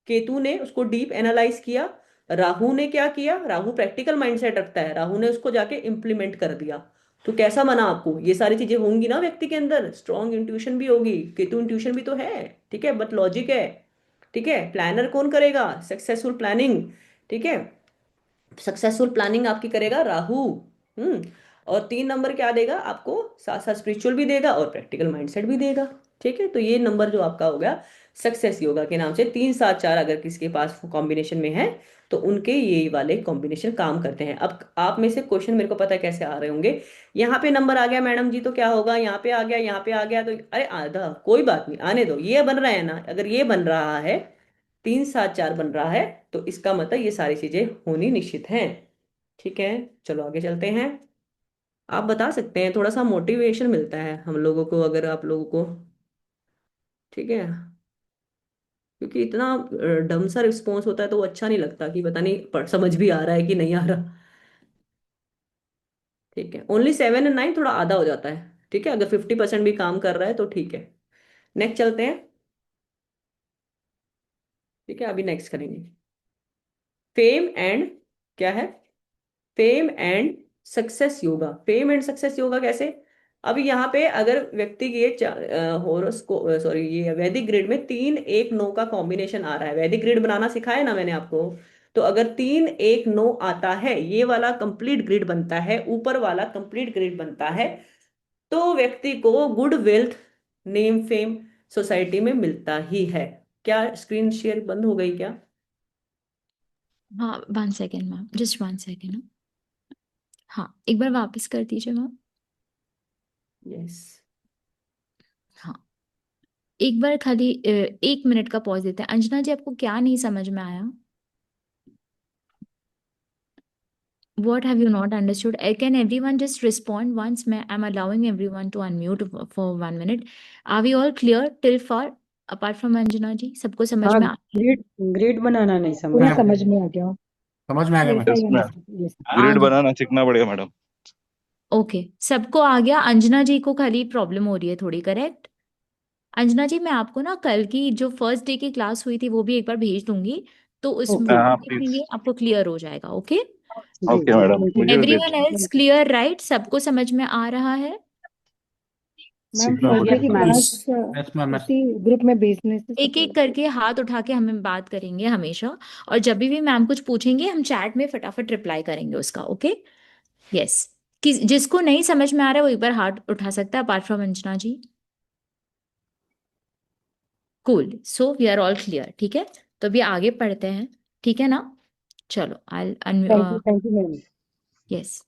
केतु ने उसको डीप एनालाइज किया, राहु ने क्या किया, राहु प्रैक्टिकल माइंडसेट रखता है, राहु ने उसको जाके इम्प्लीमेंट कर दिया। तो कैसा बना आपको, ये सारी चीजें होंगी ना व्यक्ति के अंदर, स्ट्रॉन्ग इंट्यूशन भी होगी, केतु इंट्यूशन भी तो है, ठीक है, बट लॉजिक है, ठीक है। प्लानर कौन करेगा, सक्सेसफुल प्लानिंग, ठीक है, सक्सेसफुल प्लानिंग आपकी करेगा राहु। हम्म। और 3 नंबर क्या देगा आपको, साथ साथ स्पिरिचुअल भी देगा और प्रैक्टिकल माइंडसेट भी देगा, ठीक है। तो ये नंबर जो आपका हो गया सक्सेस योगा के नाम से, 3 7 4 अगर किसी के पास कॉम्बिनेशन में है तो उनके ये वाले कॉम्बिनेशन काम करते हैं। अब आप में से क्वेश्चन मेरे को पता है कैसे आ रहे होंगे, यहाँ पे नंबर आ गया मैडम जी तो क्या होगा, यहाँ पे आ गया, यहाँ पे आ गया, तो अरे आधा कोई बात नहीं, आने दो, ये बन रहा है ना, अगर ये बन रहा है 3 7 4 बन रहा है तो इसका मतलब ये सारी चीजें होनी निश्चित हैं, ठीक है। चलो आगे चलते हैं। आप बता सकते हैं, थोड़ा सा मोटिवेशन मिलता है हम लोगों को अगर आप लोगों को, ठीक है, क्योंकि इतना डम सा रिस्पॉन्स होता है तो वो अच्छा नहीं लगता कि पता नहीं समझ भी आ रहा है कि नहीं आ रहा, ठीक है। ओनली 7 और 9 थोड़ा आधा हो जाता है, ठीक है, अगर 50% भी काम कर रहा है तो ठीक है। नेक्स्ट चलते हैं, ठीक है, अभी नेक्स्ट करेंगे फेम एंड, क्या है, fame and success yoga. Fame and success yoga कैसे, अब यहाँ पे अगर व्यक्ति के होरोस्को सॉरी ये वैदिक ग्रिड में 3 1 9 का कॉम्बिनेशन आ रहा है, वैदिक ग्रिड बनाना सिखाया ना मैंने आपको, तो अगर 3 1 9 आता है, ये वाला कंप्लीट ग्रिड बनता है, ऊपर वाला कंप्लीट ग्रिड बनता है, तो व्यक्ति को good wealth, name fame society में मिलता ही है। क्या स्क्रीन शेयर बंद हो गई क्या? हाँ 1 सेकेंड मैम, जस्ट 1 सेकेंड। हाँ एक बार वापस कर दीजिए मैम। यस। हाँ एक बार खाली 1 मिनट का पॉज देते हैं। अंजना जी आपको क्या नहीं समझ में आया? What have you not understood? Can everyone just respond once? I'm allowing everyone to unmute for 1 minute. Are we all clear till far? Apart from Anjana ji, सबको समझ हाँ, में आ ग्रिड ग्रिड बनाना नहीं समझ पूरा में समझ आया। में आ गया। समझ में आ गया वैसा मैडम। ही यस होना मैम, चाहिए। Yes. आ ग्रिड गया? बनाना सीखना पड़ेगा मैडम। ओके सबको आ गया। अंजना जी को खाली प्रॉब्लम हो रही है थोड़ी, करेक्ट? अंजना जी मैं आपको ना कल की जो फर्स्ट डे की क्लास हुई थी वो भी एक बार भेज दूंगी, तो उसमें ओके हाँ प्लीज। देखेंगे आपको क्लियर हो जाएगा। ओके जी ओके जी मैडम, थैंक यू मुझे मैम। भी भेज एवरीवन दीजिए। Else clear, right? सबको समझ में आ रहा है? मैम सीखना फर्स्ट डे यस की पड़ेगा। मैम। Class yes ma'am. उसी ग्रुप में भेजने से एक सब एक करके हाथ उठा के हमें बात करेंगे हमेशा, और जब भी मैम कुछ पूछेंगे हम चैट में फटाफट रिप्लाई करेंगे उसका। Okay yes. कि जिसको नहीं समझ में आ रहा है वो एक बार हाथ उठा सकता है, apart from Anjana ji. Cool, so we are all clear, ठीक है। तो अभी आगे पढ़ते हैं, ठीक है ना? चलो I thank you ma'am. Yes.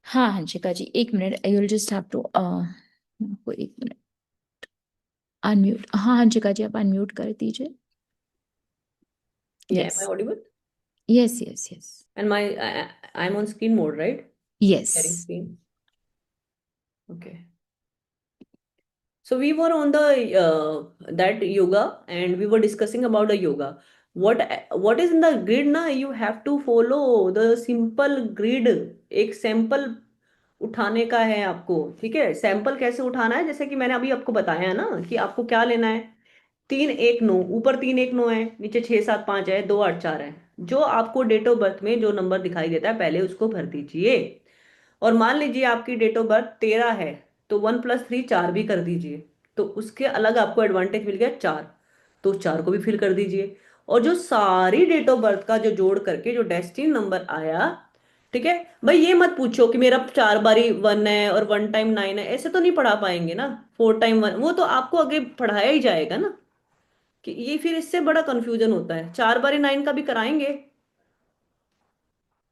हाँ Hansika ji 1 minute, you will just have to आपको 1 मिनट अनम्यूट। हाँ हंसिका जी आप अनम्यूट कर दीजिए। Yeah, am I yes audible? Yes yes yes And I'm on screen mode, right? Yes. Sharing screen. Okay. So we were on the that yoga and we were discussing about the yoga. What is in the grid ना? You have to follow the simple grid. एक sample उठाने का है आपको, ठीक है। Sample कैसे उठाना है, जैसे कि मैंने अभी आपको बताया ना कि आपको क्या लेना है, 3 1 9, ऊपर 3 1 9 है, नीचे 6 7 5 है, 2 8 4 है। जो आपको डेट ऑफ बर्थ में जो नंबर दिखाई देता है पहले उसको भर दीजिए। और मान लीजिए आपकी डेट ऑफ बर्थ 13 है, तो 1 + 3 4 भी कर दीजिए, तो उसके अलग आपको एडवांटेज मिल गया 4, तो 4 को भी फिल कर दीजिए। और जो सारी डेट ऑफ बर्थ का जो जोड़ करके जो डेस्टिनी नंबर आया, ठीक है भाई, ये मत पूछो कि मेरा 4 बारी 1 है और 1 टाइम 9 है, ऐसे तो नहीं पढ़ा पाएंगे ना। 4 टाइम 1 वो तो आपको आगे पढ़ाया ही जाएगा ना, कि ये फिर इससे बड़ा कंफ्यूजन होता है। 4 बारी 9 का भी कराएंगे,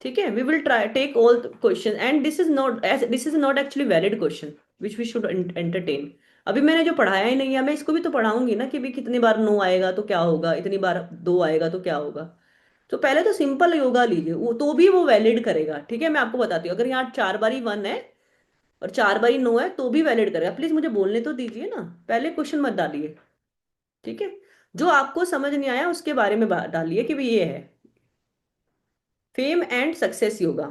ठीक है। We will try take all question and this is not actually valid question which we should entertain. अभी मैंने जो पढ़ाया ही नहीं है, मैं इसको भी तो पढ़ाऊंगी ना कि भी कितनी बार 9 आएगा तो क्या होगा, इतनी बार 2 आएगा तो क्या होगा। तो पहले तो सिंपल योगा लीजिए, वो तो भी वो वैलिड करेगा, ठीक है। मैं आपको बताती हूँ, अगर यहाँ 4 बारी 1 है और 4 बारी 9 है तो भी वैलिड करेगा। प्लीज मुझे बोलने तो दीजिए ना, पहले क्वेश्चन मत डालिए, ठीक है। जो आपको समझ नहीं आया उसके बारे में डालिए कि भी ये है fame and success yoga.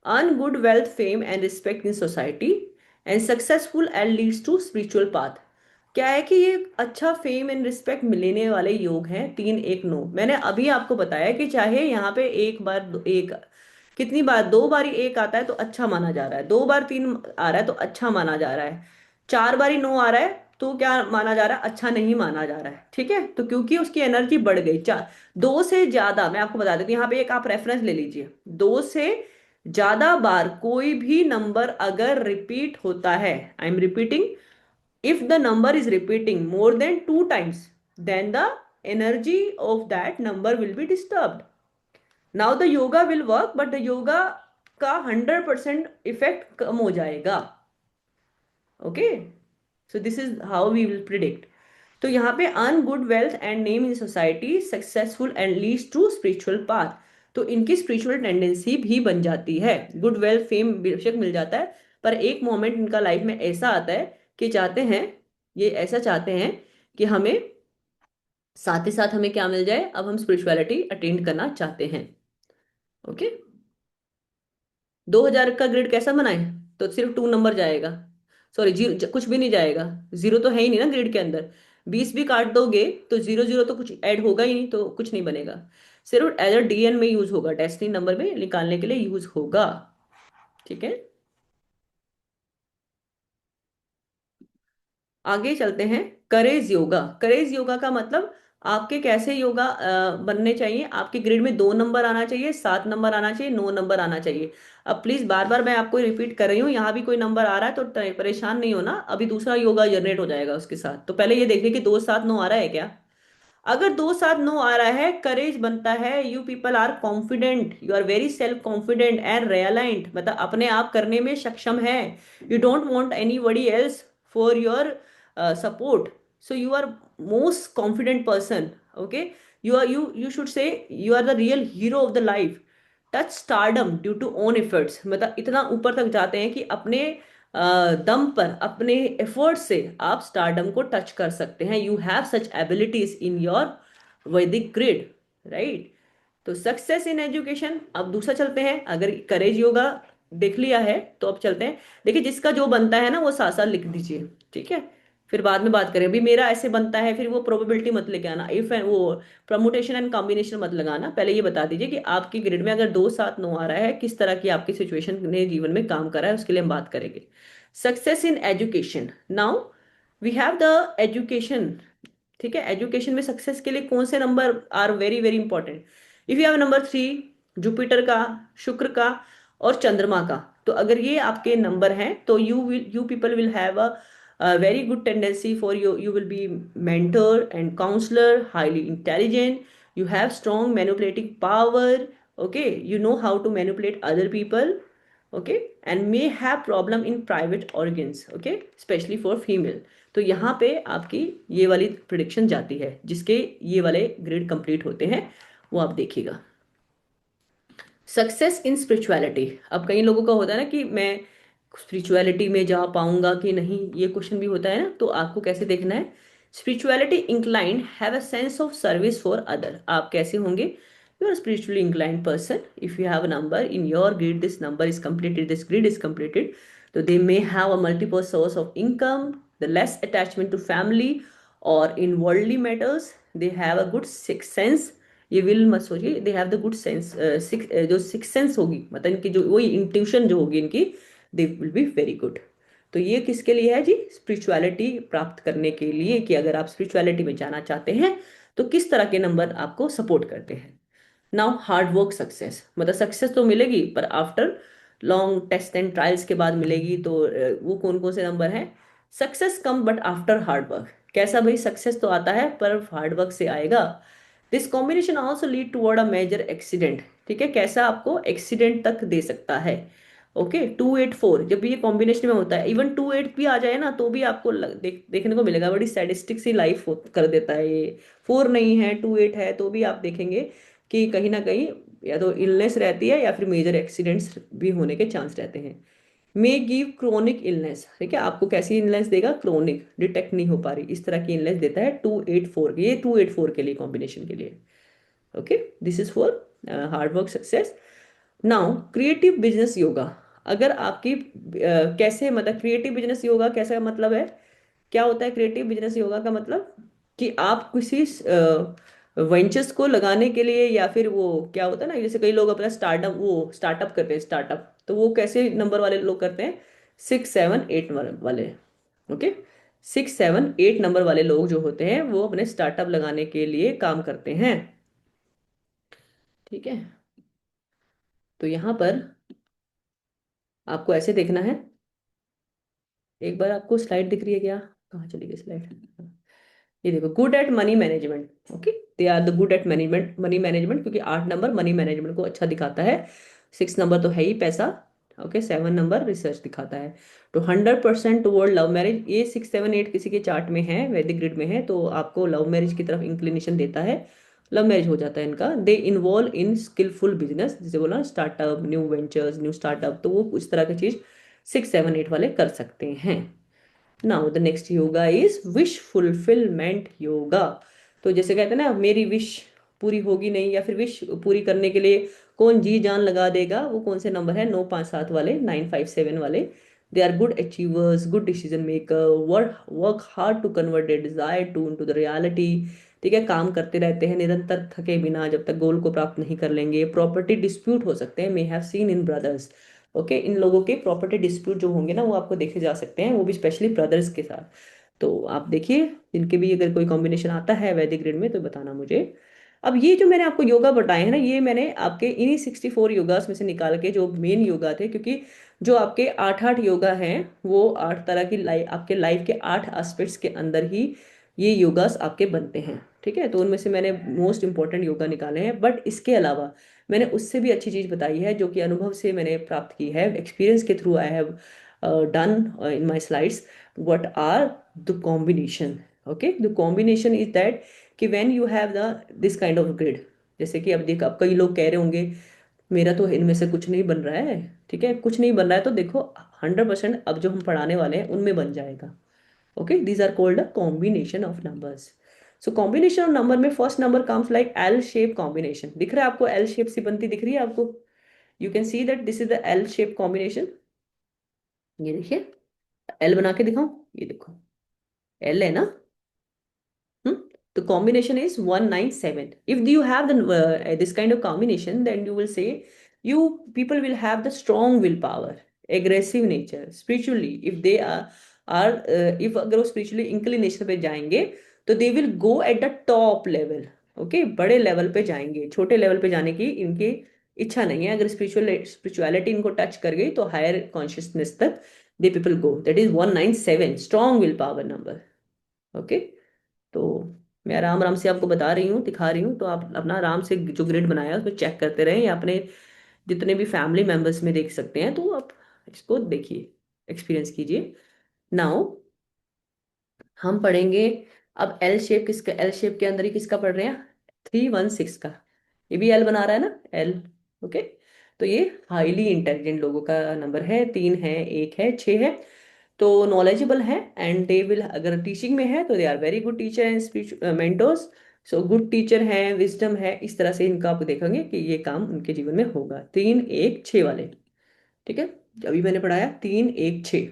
Earn good wealth, fame and respect in society and successful and leads to spiritual path. क्या है कि ये अच्छा फेम एंड रिस्पेक्ट मिलने वाले योग हैं। 3 1 9 मैंने अभी आपको बताया कि चाहे यहाँ पे एक बार एक कितनी बार, 2 बारी एक आता है तो अच्छा माना जा रहा है, 2 बार 3 आ रहा है तो अच्छा माना जा रहा है, 4 बारी 9 आ रहा है तो क्या माना जा रहा है, अच्छा नहीं माना जा रहा है। ठीक है, तो क्योंकि उसकी एनर्जी बढ़ गई, 2 से ज्यादा, मैं आपको बता देती हूँ यहाँ पे एक आप रेफरेंस ले लीजिए। 2 से ज्यादा बार कोई भी नंबर अगर रिपीट होता है, I am repeating, if the number is repeating more than 2 times, then the energy of that number will be disturbed. Now the yoga will work, but the yoga का 100% इफेक्ट कम हो जाएगा। Okay, so this is how we will predict. तो यहाँ पे earn good wealth and name in society, successful and leads to spiritual path. तो इनकी spiritual tendency भी बन जाती है, गुड वेल्थ फेम बेशक मिल जाता है, पर एक मोमेंट इनका लाइफ में ऐसा आता है कि चाहते हैं, ये ऐसा चाहते हैं कि हमें साथ ही साथ हमें क्या मिल जाए, अब हम स्पिरिचुअलिटी अटेंड करना चाहते हैं। ओके, 2000 का ग्रिड कैसा बनाए, तो सिर्फ 2 नंबर जाएगा, सॉरी जीरो कुछ भी नहीं जाएगा, जीरो तो है ही नहीं ना ग्रिड के अंदर। 20 भी काट दोगे तो जीरो जीरो तो कुछ ऐड होगा ही नहीं, तो कुछ नहीं बनेगा। सिर्फ एज अ डीएन में यूज होगा, डेस्टिनी नंबर में निकालने के लिए यूज होगा। ठीक है, आगे चलते हैं। करेज योगा। करेज योगा का मतलब आपके कैसे योगा बनने चाहिए। आपके ग्रिड में 2 नंबर आना चाहिए, 7 नंबर आना चाहिए, 9 नंबर आना चाहिए। अब प्लीज बार बार मैं आपको रिपीट कर रही हूँ, यहाँ भी कोई नंबर आ रहा है तो परेशान नहीं होना, अभी दूसरा योगा जनरेट हो जाएगा उसके साथ। तो पहले ये देखिए कि 2 7 9 आ रहा है क्या। अगर 2 7 9 आ रहा है, करेज बनता है, you people are confident, you are very self confident and reliant, मतलब अपने आप करने में सक्षम है। You don't want anybody else for your support, so you are most confident person. Okay, you should say you are the real hero of the life. Touch stardom due to own efforts, मतलब इतना ऊपर तक जाते हैं कि अपने दम पर, अपने एफर्ट से आप स्टारडम को टच कर सकते हैं। You have such abilities in your वैदिक ग्रिड, राइट। तो सक्सेस इन एजुकेशन, अब दूसरा चलते हैं। अगर करेज योगा देख लिया है तो अब चलते हैं। देखिए जिसका जो बनता है ना वो साथ साथ लिख दीजिए, ठीक है, फिर बाद में बात करें। अभी मेरा ऐसे बनता है, फिर वो प्रोबेबिलिटी मत लेके आना, इफ एंड वो प्रमोटेशन एंड कॉम्बिनेशन मत लगाना। पहले ये बता दीजिए कि आपकी ग्रिड में अगर 2 7 9 आ रहा है, किस तरह की आपकी सिचुएशन ने जीवन में काम करा है, उसके लिए हम बात करेंगे। Success in education, now we have the education. ठीक है, एजुकेशन में सक्सेस के लिए कौन से number are very very important. If you have number 3, Jupiter का, शुक्र का और चंद्रमा का, तो अगर ये आपके नंबर हैं तो you people will have a very good tendency for you will be mentor and counsellor, highly intelligent, you have strong manipulating power, okay, you know how to manipulate other people, okay, and may have problem in private organs, okay, specially for female. तो यहाँ पे आपकी ये वाली prediction जाती है, जिसके ये वाले ग्रेड कंप्लीट होते हैं वो आप देखिएगा। सक्सेस इन स्पिरिचुअलिटी, अब कई लोगों का होता है ना कि मैं स्पिरिचुअलिटी में जा पाऊंगा कि नहीं, ये क्वेश्चन भी होता है ना, तो आपको कैसे देखना है। Spirituality inclined have a sense of service for other, आप कैसे होंगे, you are spiritually inclined person. If you have a number in your grid, this number is completed, this grid is completed, तो they may have a multiple source of income, the less attachment to family और in worldly matters, they have a good six sense. ये will मत सोचिए, they have the good sense, जो six sense होगी, मतलब इनकी जो वही इंट्यूशन जो होगी इनकी, they will be very good. तो ये किसके लिए है जी, स्पिरिचुअलिटी प्राप्त करने के लिए, कि अगर आप स्पिरिचुअलिटी में जाना चाहते हैं तो किस तरह के नंबर आपको सपोर्ट करते हैं। नाउ हार्ड वर्क सक्सेस, मतलब सक्सेस तो मिलेगी पर after long test and trials के बाद मिलेगी। तो वो कौन कौन से नंबर हैं। Success come but after hard work, कैसा भाई, सक्सेस तो आता है पर हार्ड वर्क से आएगा। This combination also lead toward a major accident, ठीक है, कैसा आपको एक्सीडेंट तक दे सकता है। ओके, 2 8 4 जब भी ये कॉम्बिनेशन में होता है, इवन 2 8 भी आ जाए ना तो भी आपको देखने को मिलेगा, बड़ी सैडिस्टिक सी लाइफ कर देता है ये। 4 नहीं है, 2 8 है, तो भी आप देखेंगे कि कहीं ना कहीं या तो इलनेस रहती है या फिर मेजर एक्सीडेंट्स भी होने के चांस रहते हैं। मे गिव क्रोनिक इलनेस, ठीक है, आपको कैसी इलनेस देगा, क्रोनिक, डिटेक्ट नहीं हो पा रही, इस तरह की इलनेस देता है 2 8 4, ये 2 8 4 के लिए कॉम्बिनेशन के लिए। Okay, this is for hard work success. Now creative business yoga, अगर आपकी कैसे, मतलब क्रिएटिव बिजनेस योगा कैसा मतलब है, क्या होता है क्रिएटिव बिजनेस योगा का मतलब? कि आप किसी वेंचर्स को लगाने के लिए, या फिर वो क्या होता है ना, जैसे कई लोग अपना स्टार्टअप करते हैं, स्टार्टअप तो वो कैसे नंबर वाले लोग करते हैं? 6 7 8 वाले। ओके, 6 7 8 नंबर वाले लोग जो होते हैं वो अपने स्टार्टअप लगाने के लिए काम करते हैं। ठीक है, तो यहाँ पर आपको ऐसे देखना है। एक बार आपको स्लाइड दिख रही है क्या? कहाँ चली गई स्लाइड? ये देखो, good at money management. Okay, they are the good at management, money management, क्योंकि 8 नंबर मनी मैनेजमेंट को अच्छा दिखाता है। 6 नंबर तो है ही पैसा। ओके, 7 नंबर रिसर्च दिखाता है। तो 100% टुवर्ड लव मैरिज, ये 6 7 8 किसी के चार्ट में है, वैदिक ग्रिड में है, तो आपको लव मैरिज की तरफ इंक्लिनेशन देता है। लव मैरिज हो जाता है इनका। They involve in skilful business, जैसे बोला startup, new ventures, new startup, तो वो उस तरह की चीज 6 7 8 वाले कर सकते हैं। Now the next yoga is wish fulfilment yoga. तो जैसे कहते हैं ना, मेरी विश पूरी होगी नहीं, या फिर विश पूरी करने के लिए कौन जी जान लगा देगा, वो कौन से नंबर है? 9 5 7 वाले, 9 5 7 वाले। They are good achievers, good decision maker, work work hard to convert their desire to into the reality. ठीक है, काम करते रहते हैं निरंतर थके बिना, जब तक गोल को प्राप्त नहीं कर लेंगे। प्रॉपर्टी डिस्प्यूट हो सकते हैं, may have seen in brothers. Okay, इन लोगों के प्रॉपर्टी डिस्प्यूट जो होंगे ना, वो आपको देखे जा सकते हैं, वो भी स्पेशली ब्रदर्स के साथ। तो आप देखिए, इनके भी अगर कोई कॉम्बिनेशन आता है वैदिक ग्रिड में तो बताना मुझे। अब ये जो मैंने आपको योगा बताए हैं ना, ये मैंने आपके इन्हीं 64 योगास में से निकाल के, जो मेन योगा थे, क्योंकि जो आपके 8 8 योगा हैं, वो 8 तरह की लाइफ, आपके लाइफ के 8 एस्पेक्ट्स के अंदर ही ये योगास आपके बनते हैं। ठीक है, तो उनमें से मैंने मोस्ट इंपॉर्टेंट योगा निकाले हैं, बट इसके अलावा मैंने उससे भी अच्छी चीज बताई है, जो कि अनुभव से मैंने प्राप्त की है, एक्सपीरियंस के through I have done in my slides. What are the combination? Okay, the combination is that कि when you have the this kind of grid, जैसे कि अब देख, अब कई लोग कह रहे होंगे मेरा तो इनमें से कुछ नहीं बन रहा है। ठीक है, कुछ नहीं बन रहा है तो देखो, 100% अब जो हम पढ़ाने वाले हैं उनमें बन जाएगा। Okay, these are called a combination of numbers. So combination of number में first number comes like L shape combination। दिख रहा है आपको? L shape सी बनती दिख रही है आपको? You can see that this is the L shape combination। ये देखिए, L बना के दिखाऊं? ये देखो, L है ना? Hmm? The combination is 1 9 7। If you have this kind of combination, then you will say you people will have the strong willpower, aggressive nature, spiritually. If they are if अगर वो spiritually inclination पे जाएंगे, तो they will go at the top level। Okay, बड़े level पे जाएंगे, छोटे level पे जाने की इनकी इच्छा नहीं है। अगर स्पिरिचुअलिटी इनको टच कर गई तो हायर कॉन्शियसनेस तक they people go. That is 1 9 7 strong will power number. Okay, तो मैं आराम आराम से आपको बता रही हूँ, दिखा रही हूँ, तो आप अपना आराम से जो ग्रिड बनाया है उसमें चेक करते रहें, या अपने जितने भी फैमिली मेंबर्स में देख सकते हैं, तो आप इसको देखिए, एक्सपीरियंस कीजिए। नाउ हम पढ़ेंगे अब एल शेप। किसका? एल शेप के अंदर ही किसका पढ़ रहे हैं? 3 1 6 का। ये भी एल बना रहा है ना, एल। ओके, तो ये हाईली इंटेलिजेंट लोगों का नंबर है। 3 है, 1 है, 6 है, तो नॉलेजेबल है, एंड दे विल, अगर टीचिंग में है तो they are very good teacher and speech mentors. So good teacher है, विजडम है, इस तरह से इनका आप देखेंगे कि ये काम उनके जीवन में होगा। 3 1 6 वाले। ठीक है, अभी मैंने पढ़ाया 3 1 6।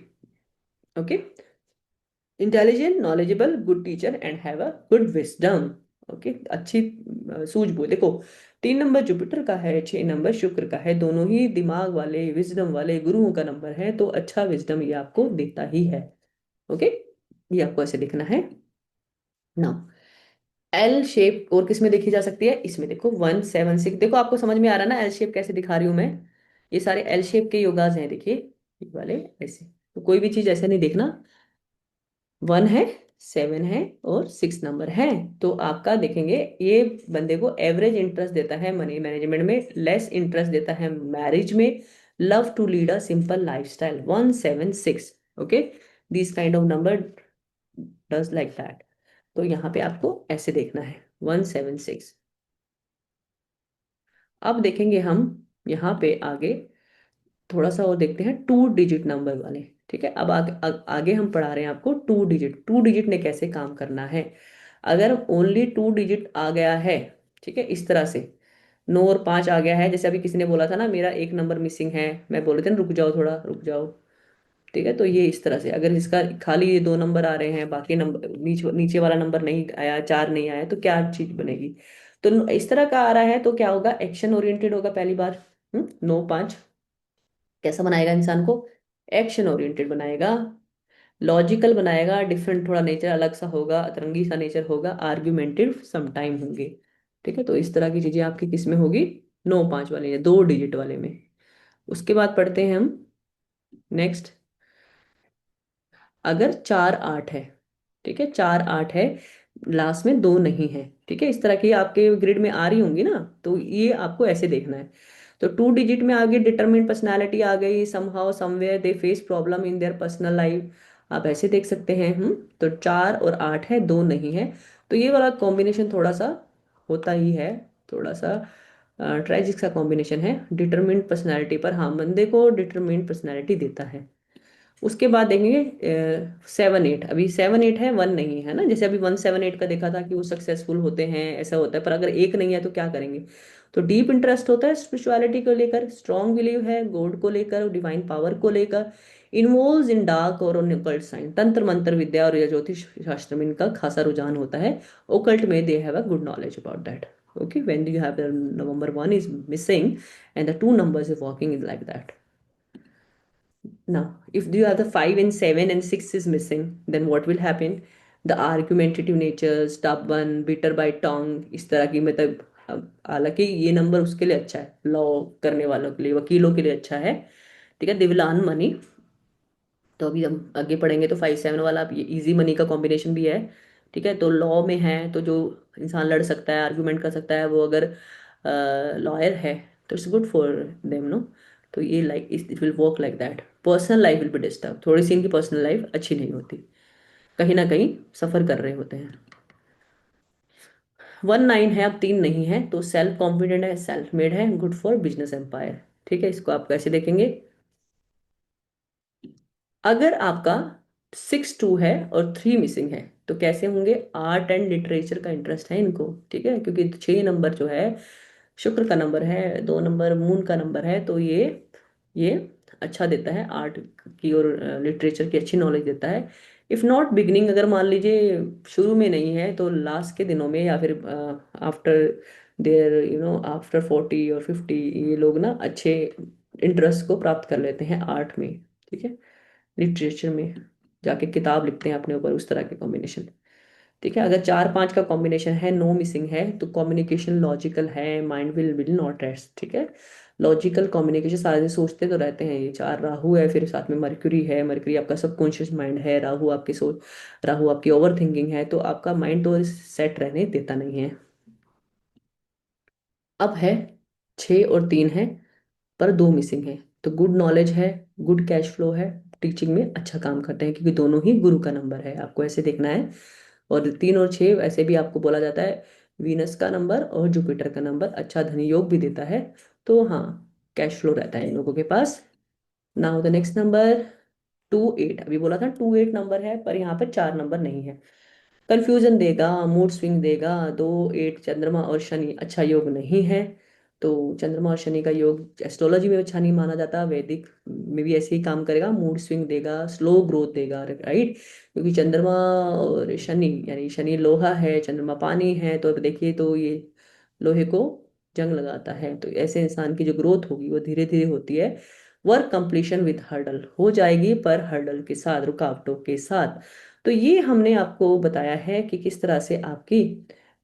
Okay, intelligent, knowledgeable, good teacher and have a good wisdom. Okay, अच्छी सूझबूझ। देखो, 3 नंबर जुपिटर का है, 6 नंबर शुक्र का है, दोनों ही दिमाग वाले, विजडम वाले गुरुओं का नंबर है, तो अच्छा विजडम ये आपको देता ही है। ओके, ये आपको ऐसे लिखना है। नाउ एल शेप और किस में देखी जा सकती है? इसमें देखो, 1 7 6। देखो, आपको समझ में आ रहा है ना एल शेप कैसे दिखा रही हूं मैं? ये सारे एल शेप के योगाज हैं, देखिए ये वाले ऐसे। तो कोई भी चीज ऐसे नहीं देखना। 1 है, 7 है और 6 नंबर है, तो आपका देखेंगे ये बंदे को एवरेज इंटरेस्ट देता है मनी मैनेजमेंट में, लेस इंटरेस्ट देता है मैरिज में, love to lead a simple lifestyle. 1 7 6। Okay, this kind of number does like that. तो यहाँ पे आपको ऐसे देखना है, 1 7 6। अब देखेंगे हम यहाँ पे आगे थोड़ा सा और देखते हैं 2 डिजिट नंबर वाले। ठीक है, अब आगे हम पढ़ा रहे हैं आपको 2 डिजिट। 2 डिजिट ने कैसे काम करना है? अगर ओनली 2 डिजिट आ गया है, ठीक है, इस तरह से 9 और 5 आ गया है, जैसे अभी किसी ने बोला था ना मेरा एक नंबर मिसिंग है, मैं बोल रही थी ना रुक जाओ, थोड़ा रुक जाओ, ठीक है, तो ये इस तरह से अगर इसका खाली ये दो नंबर आ रहे हैं, बाकी नंबर नीचे नीचे वाला नंबर नहीं आया, चार नहीं आया, तो क्या चीज बनेगी? तो इस तरह का आ रहा है तो क्या होगा? एक्शन ओरिएंटेड होगा पहली बार। 9 5 कैसा बनाएगा इंसान को? एक्शन ओरिएंटेड बनाएगा, लॉजिकल बनाएगा, डिफरेंट थोड़ा नेचर अलग सा होगा, अतरंगी सा नेचर होगा, आर्ग्यूमेंटिव समटाइम होंगे। ठीक है, तो इस तरह की चीजें आपकी किस में होगी? 9 5 वाले या 2 डिजिट वाले में। उसके बाद पढ़ते हैं हम नेक्स्ट। अगर 4 8 है, ठीक है, 4 8 है, लास्ट में दो नहीं है, ठीक है, इस तरह की आपके ग्रिड में आ रही होंगी ना, तो ये आपको ऐसे देखना है। तो 2 डिजिट में आ गई डिटरमिन्ड पर्सनैलिटी आ गई, somehow somewhere they face problem in their personal life, आप ऐसे देख सकते हैं। तो 4 और 8 है, दो नहीं है, तो ये वाला कॉम्बिनेशन थोड़ा सा होता ही है, थोड़ा सा ट्रेजिक सा कॉम्बिनेशन है डिटरमिन्ड पर्सनैलिटी पर। हाँ, बंदे को डिटरमिन्ड पर्सनैलिटी देता है। उसके बाद देखेंगे 7 8, अभी 7 8 है, वन नहीं है ना, जैसे अभी 1 7 8 का देखा था कि वो सक्सेसफुल होते हैं, ऐसा होता है, पर अगर एक नहीं है तो क्या करेंगे? तो डीप इंटरेस्ट होता है स्पिरिचुअलिटी को लेकर, स्ट्रॉन्ग बिलीव है गॉड को लेकर, डिवाइन पावर को लेकर, इन्वॉल्व इन डार्क और ओकल्ट साइंस, तंत्र मंत्र विद्या और या ज्योतिष शास्त्र में इनका खासा रुझान होता है। ओकल्ट में दे have a good knowledge about that. Okay, when you have the number one is missing and the two numbers is walking is like that. Now, if you have the 5 and 7 and 6 is missing, then what will happen? The argumentative nature, stubborn, bitter by tongue, इस तरह की मतलब हालांकि ये number उसके लिए अच्छा है, लॉ करने वालों के लिए, वकीलों के लिए अच्छा है। ठीक है, दे विल अर्न मनी। तो अभी हम आगे पढ़ेंगे तो 5 7 वाला ये इजी मनी का कॉम्बिनेशन भी है। ठीक है, तो लॉ में है तो जो इंसान लड़ सकता है, आर्गुमेंट कर सकता है, वो अगर लॉयर है तो it's good for them, no? तो ये like it will work like that. Personal life will be disturb, थोड़ी सी इनकी पर्सनल लाइफ अच्छी नहीं होती, कहीं ना कहीं सफर कर रहे होते हैं। 1 9 है, अब तीन नहीं है, तो सेल्फ कॉन्फिडेंट है, सेल्फ मेड है, गुड फॉर बिजनेस एम्पायर। ठीक है, इसको आप कैसे देखेंगे? अगर आपका 6 2 है और 3 मिसिंग है, तो कैसे होंगे? आर्ट एंड लिटरेचर का इंटरेस्ट है इनको, ठीक है, क्योंकि 6 नंबर जो है शुक्र का नंबर है, 2 नंबर मून का नंबर है, तो ये अच्छा देता है, आर्ट की और लिटरेचर की अच्छी नॉलेज देता है। इफ नॉट बिगनिंग, अगर मान लीजिए शुरू में नहीं है, तो लास्ट के दिनों में या फिर आफ्टर देयर आफ्टर 40 और 50 ये लोग ना अच्छे इंटरेस्ट को प्राप्त कर लेते हैं आर्ट में। ठीक है, लिटरेचर में जाके किताब लिखते हैं अपने ऊपर, उस तरह के कॉम्बिनेशन। ठीक है, अगर 4 5 का कॉम्बिनेशन है, नो मिसिंग है, तो कम्युनिकेशन लॉजिकल है, माइंड विल नॉट रेस्ट। ठीक है, लॉजिकल कम्युनिकेशन, सारे दिन सोचते तो रहते हैं। ये 4 राहु है, फिर साथ में मर्क्यूरी है, मर्क्यूरी आपका सबकॉन्शियस माइंड है, राहु आपकी सोच, राहु आपकी ओवर थिंकिंग है, तो आपका माइंड तो सेट रहने देता नहीं है। अब है 6 और 3 है, पर दो मिसिंग है, तो गुड नॉलेज है, गुड कैश फ्लो है, टीचिंग में अच्छा काम करते हैं, क्योंकि दोनों ही गुरु का नंबर है, आपको ऐसे देखना है। और 3 और 6 वैसे भी आपको बोला जाता है वीनस का नंबर और जुपिटर का नंबर, अच्छा धन योग भी देता है। तो हाँ, कैश फ्लो रहता है इन लोगों के पास। नाउ द नेक्स्ट नंबर 2 8, अभी बोला था 2 8 नंबर है, पर यहाँ पर 4 नंबर नहीं है, कंफ्यूजन देगा, मूड स्विंग देगा। 2 8 चंद्रमा और शनि अच्छा योग नहीं है, तो चंद्रमा और शनि का योग एस्ट्रोलॉजी में अच्छा नहीं माना जाता, वैदिक में भी ऐसे ही काम करेगा, मूड स्विंग देगा, स्लो ग्रोथ देगा, राइट? क्योंकि चंद्रमा और शनि, यानी शनि लोहा है, चंद्रमा पानी है, तो अब देखिए तो ये लोहे को जंग लगाता है, तो ऐसे इंसान की जो ग्रोथ होगी वो धीरे धीरे होती है। वर्क कंप्लीशन विद हर्डल हो जाएगी, पर हर्डल के साथ, रुकावटों के साथ। तो ये हमने आपको बताया है कि किस तरह से आपकी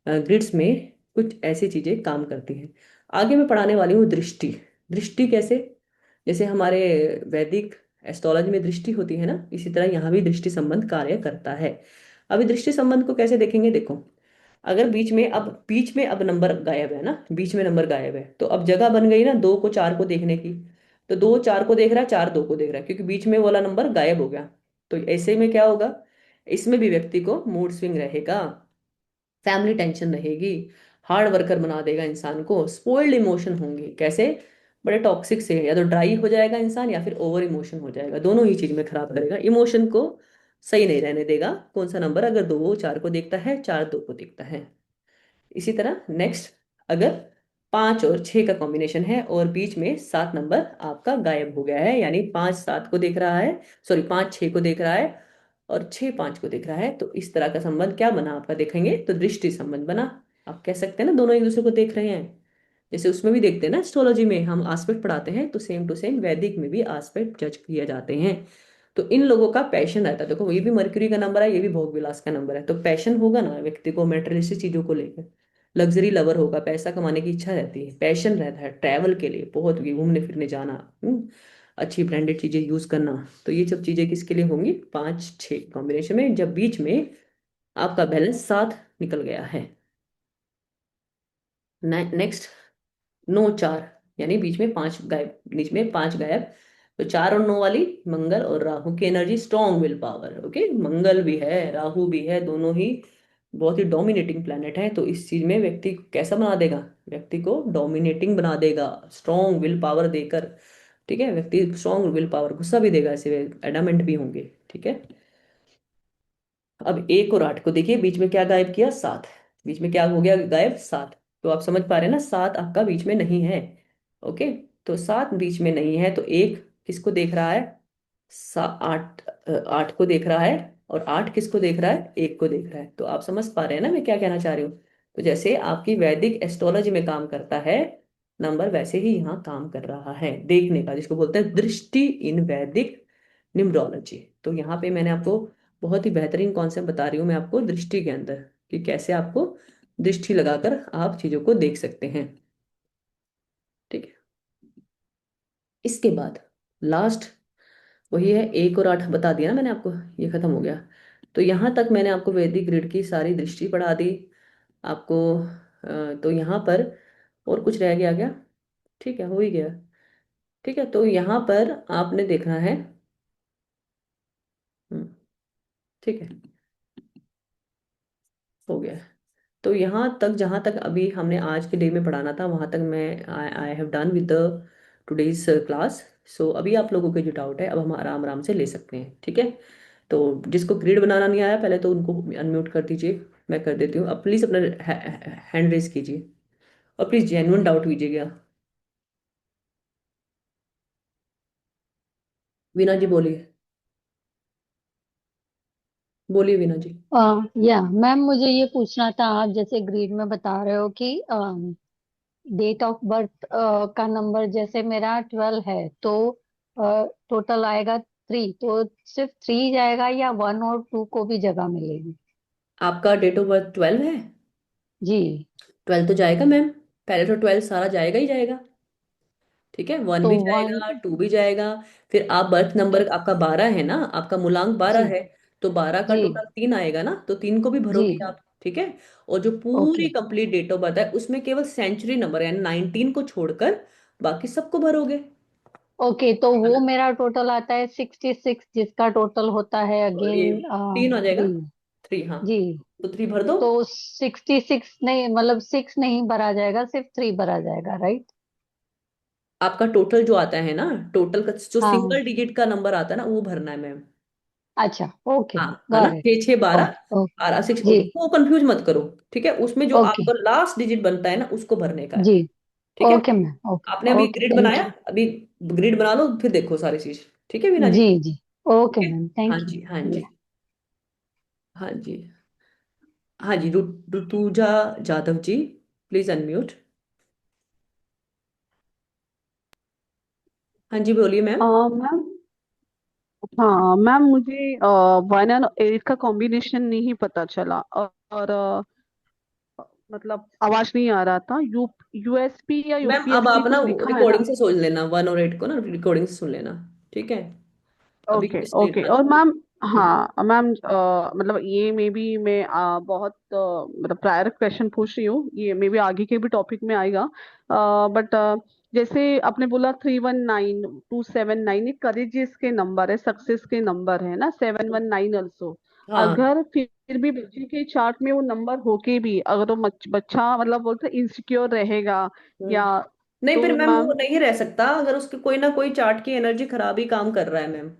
ग्रिड्स में कुछ ऐसी चीजें काम करती हैं। आगे मैं पढ़ाने वाली हूँ दृष्टि। दृष्टि कैसे? जैसे हमारे वैदिक एस्ट्रोलॉजी में दृष्टि होती है ना, इसी तरह यहाँ भी दृष्टि संबंध कार्य करता है। अभी दृष्टि संबंध को कैसे देखेंगे? देखो, अगर बीच में अब नंबर गायब है ना, बीच में नंबर गायब है, तो अब जगह बन गई ना 2 को 4 को देखने की। तो 2 4 को देख रहा है, 4 2 को देख रहा है, क्योंकि बीच में वाला नंबर गायब हो गया। तो ऐसे में क्या होगा? इसमें भी व्यक्ति को मूड स्विंग रहेगा, फैमिली टेंशन रहेगी, हार्ड वर्कर बना देगा इंसान को, स्पॉइल्ड इमोशन होंगे। कैसे? बड़े टॉक्सिक से, या तो ड्राई हो जाएगा इंसान या फिर ओवर इमोशन हो जाएगा, दोनों ही चीज में खराब करेगा, इमोशन को सही नहीं रहने देगा। कौन सा नंबर? अगर 2 4 को देखता है, 4 2 को देखता है। इसी तरह नेक्स्ट, अगर 5 और 6 का कॉम्बिनेशन है और बीच में 7 नंबर आपका गायब हो गया है, यानी 5 7 को देख रहा है, सॉरी 5 6 को देख रहा है और 6 5 को देख रहा है। तो इस तरह का संबंध क्या बना आपका, देखेंगे तो दृष्टि संबंध बना। आप कह सकते हैं ना दोनों एक दूसरे को देख रहे हैं। जैसे उसमें भी देखते हैं ना, एस्ट्रोलॉजी में हम आस्पेक्ट पढ़ाते हैं, तो सेम टू सेम वैदिक में भी आस्पेक्ट जज किए जाते हैं। तो इन लोगों का पैशन रहता है, देखो ये भी मरकरी का नंबर है, ये भी भोग विलास का नंबर है, तो पैशन होगा ना व्यक्ति को मेटेरियलिस्टिक चीजों को लेकर। लग्जरी लवर होगा, पैसा कमाने की इच्छा रहती है, पैशन रहता है ट्रैवल के लिए, बहुत भी घूमने फिरने जाना, अच्छी ब्रांडेड चीजें यूज करना। तो ये सब चीजें किसके लिए होंगी, 5 6 कॉम्बिनेशन में, जब बीच में आपका बैलेंस 7 निकल गया है। नेक्स्ट, 9 4, यानी बीच में 5 गायब, बीच में 5 गायब। तो 4 और 9 वाली मंगल और राहु की energy, strong will power. Okay, Mangal भी है राहु भी है, दोनों ही बहुत ही डोमिनेटिंग प्लैनेट है। तो इस चीज में व्यक्ति को कैसा बना देगा, व्यक्ति को डोमिनेटिंग बना देगा स्ट्रॉन्ग विल पावर देकर। ठीक है, व्यक्ति स्ट्रॉन्ग विल पावर, गुस्सा भी देगा, ऐसे एडामेंट भी होंगे। ठीक है, अब 1 और 8 को देखिए, बीच में क्या गायब किया, 7। बीच में क्या हो गया गायब, 7। तो आप समझ पा रहे हैं ना, 7 आपका बीच में नहीं है। ओके, तो 7 बीच में नहीं है, तो एक किसको देख रहा है, 8 8 को देख रहा है, और 8 किसको देख रहा है, 1 को देख रहा है। तो आप समझ पा रहे हैं ना मैं क्या कहना चाह रही हूँ। तो जैसे आपकी वैदिक एस्ट्रोलॉजी में काम करता है नंबर, वैसे ही यहाँ काम कर रहा है देखने का, जिसको बोलते हैं दृष्टि इन वैदिक न्यूमरोलॉजी। तो यहाँ पे मैंने आपको बहुत ही बेहतरीन कॉन्सेप्ट बता रही हूँ मैं आपको दृष्टि के अंदर, कि कैसे आपको दृष्टि लगाकर आप चीजों को देख सकते हैं। ठीक है, इसके बाद लास्ट वही है, 1 और 8 बता दिया ना मैंने आपको, ये खत्म हो गया। तो यहाँ तक मैंने आपको वैदिक ग्रिड की सारी दृष्टि पढ़ा दी आपको। तो यहाँ पर और कुछ रह गया क्या, ठीक है हो ही गया। ठीक है, तो यहाँ पर आपने देखना है। हम्म, ठीक है, हो गया। तो यहाँ तक, जहाँ तक अभी हमने आज के डे में पढ़ाना था, वहाँ तक मैं I have done with the today's class. So अभी आप लोगों के जो डाउट है, अब हम आराम आराम से ले सकते हैं। ठीक है, तो जिसको ग्रिड बनाना नहीं आया पहले तो उनको अनम्यूट कर दीजिए, मैं कर देती हूँ। अब प्लीज़ अपना हैंड रेज कीजिए और प्लीज़ जेन्युइन डाउट कीजिएगा। वीना जी बोलिए, बोलिए वीना जी। या मैम, मुझे ये पूछना था, आप जैसे ग्रीड में बता रहे हो कि डेट ऑफ बर्थ का नंबर, जैसे मेरा 12 है तो टोटल आएगा 3, तो सिर्फ 3 जाएगा या 1 और 2 को भी जगह मिलेगी? आपका डेट ऑफ बर्थ 12 है, जी। 12 तो जाएगा मैम, पहले तो 12 सारा जाएगा ही जाएगा। ठीक है, 1 तो भी 1। जाएगा, 2 भी जाएगा। फिर आप बर्थ नंबर आपका 12 है ना, आपका मूलांक 12 जी। है, तो 12 का जी। टोटल 3 आएगा ना, तो 3 को भी जी। भरोगे आप। ठीक है, और जो ओके। पूरी कंप्लीट डेट ऑफ बर्थ है उसमें केवल सेंचुरी नंबर यानी 19 को छोड़कर बाकी सबको भरोगे। ओके, तो वो मेरा टोटल आता है 66, जिसका टोटल होता है और ये अगेन 3 आ जाएगा, 3। 3, हाँ। जी। तो 3 भर दो। तो 66 नहीं, मतलब 6 नहीं भरा जाएगा, सिर्फ 3 भरा जाएगा, राइट? आपका टोटल जो आता है ना, टोटल का जो हाँ हाँ। सिंगल डिजिट का नंबर आता है ना, वो भरना है मैम। अच्छा। ओके। हाँ, है ना, गॉट इट। 6 6 12, ओके। ओके। 12 6, जी। वो कंफ्यूज मत करो। ठीक है, उसमें जो ओके। आपका लास्ट डिजिट बनता है ना, उसको भरने का है। जी। ठीक है, ओके मैम। ओके। आपने अभी ओके, ग्रिड थैंक बनाया, यू। अभी ग्रिड बना लो फिर देखो सारी चीज। ठीक है वीना जी। जी। जी। ओके ओके, मैम, हाँ थैंक जी, हाँ यू। जी, हाँ जी, हाँ जी, ऋतुजा जाधव जी, प्लीज अनम्यूट। हाँ जी बोलिए मैम। मैम, हाँ मैम, मुझे 1 और 8 का कॉम्बिनेशन नहीं पता चला, और मतलब आवाज नहीं आ रहा था। यूएसपी या मैम अब यूपीएसपी आप ना कुछ लिखा है रिकॉर्डिंग ना? से सोच लेना, 1 और 8 को ना रिकॉर्डिंग से सुन लेना। ठीक है, अभी ओके, इसलिए ओके। था। और मैम, हाँ मैम, मतलब ये मे बी मैं बहुत मतलब प्रायर क्वेश्चन पूछ रही हूँ, ये मे बी आगे के भी टॉपिक में आएगा, बट जैसे आपने बोला 319 279, ये करेजियस के नंबर है, सक्सेस के नंबर है ना, 719 ऑल्सो। हाँ। अगर फिर भी बच्चे के चार्ट में वो नंबर होके भी अगर वो बच्चा मतलब बोलते इनसिक्योर रहेगा, या नहीं, फिर तो मैम वो मैम। नहीं रह सकता अगर उसके कोई ना कोई चार्ट की एनर्जी खराब ही काम कर रहा है मैम।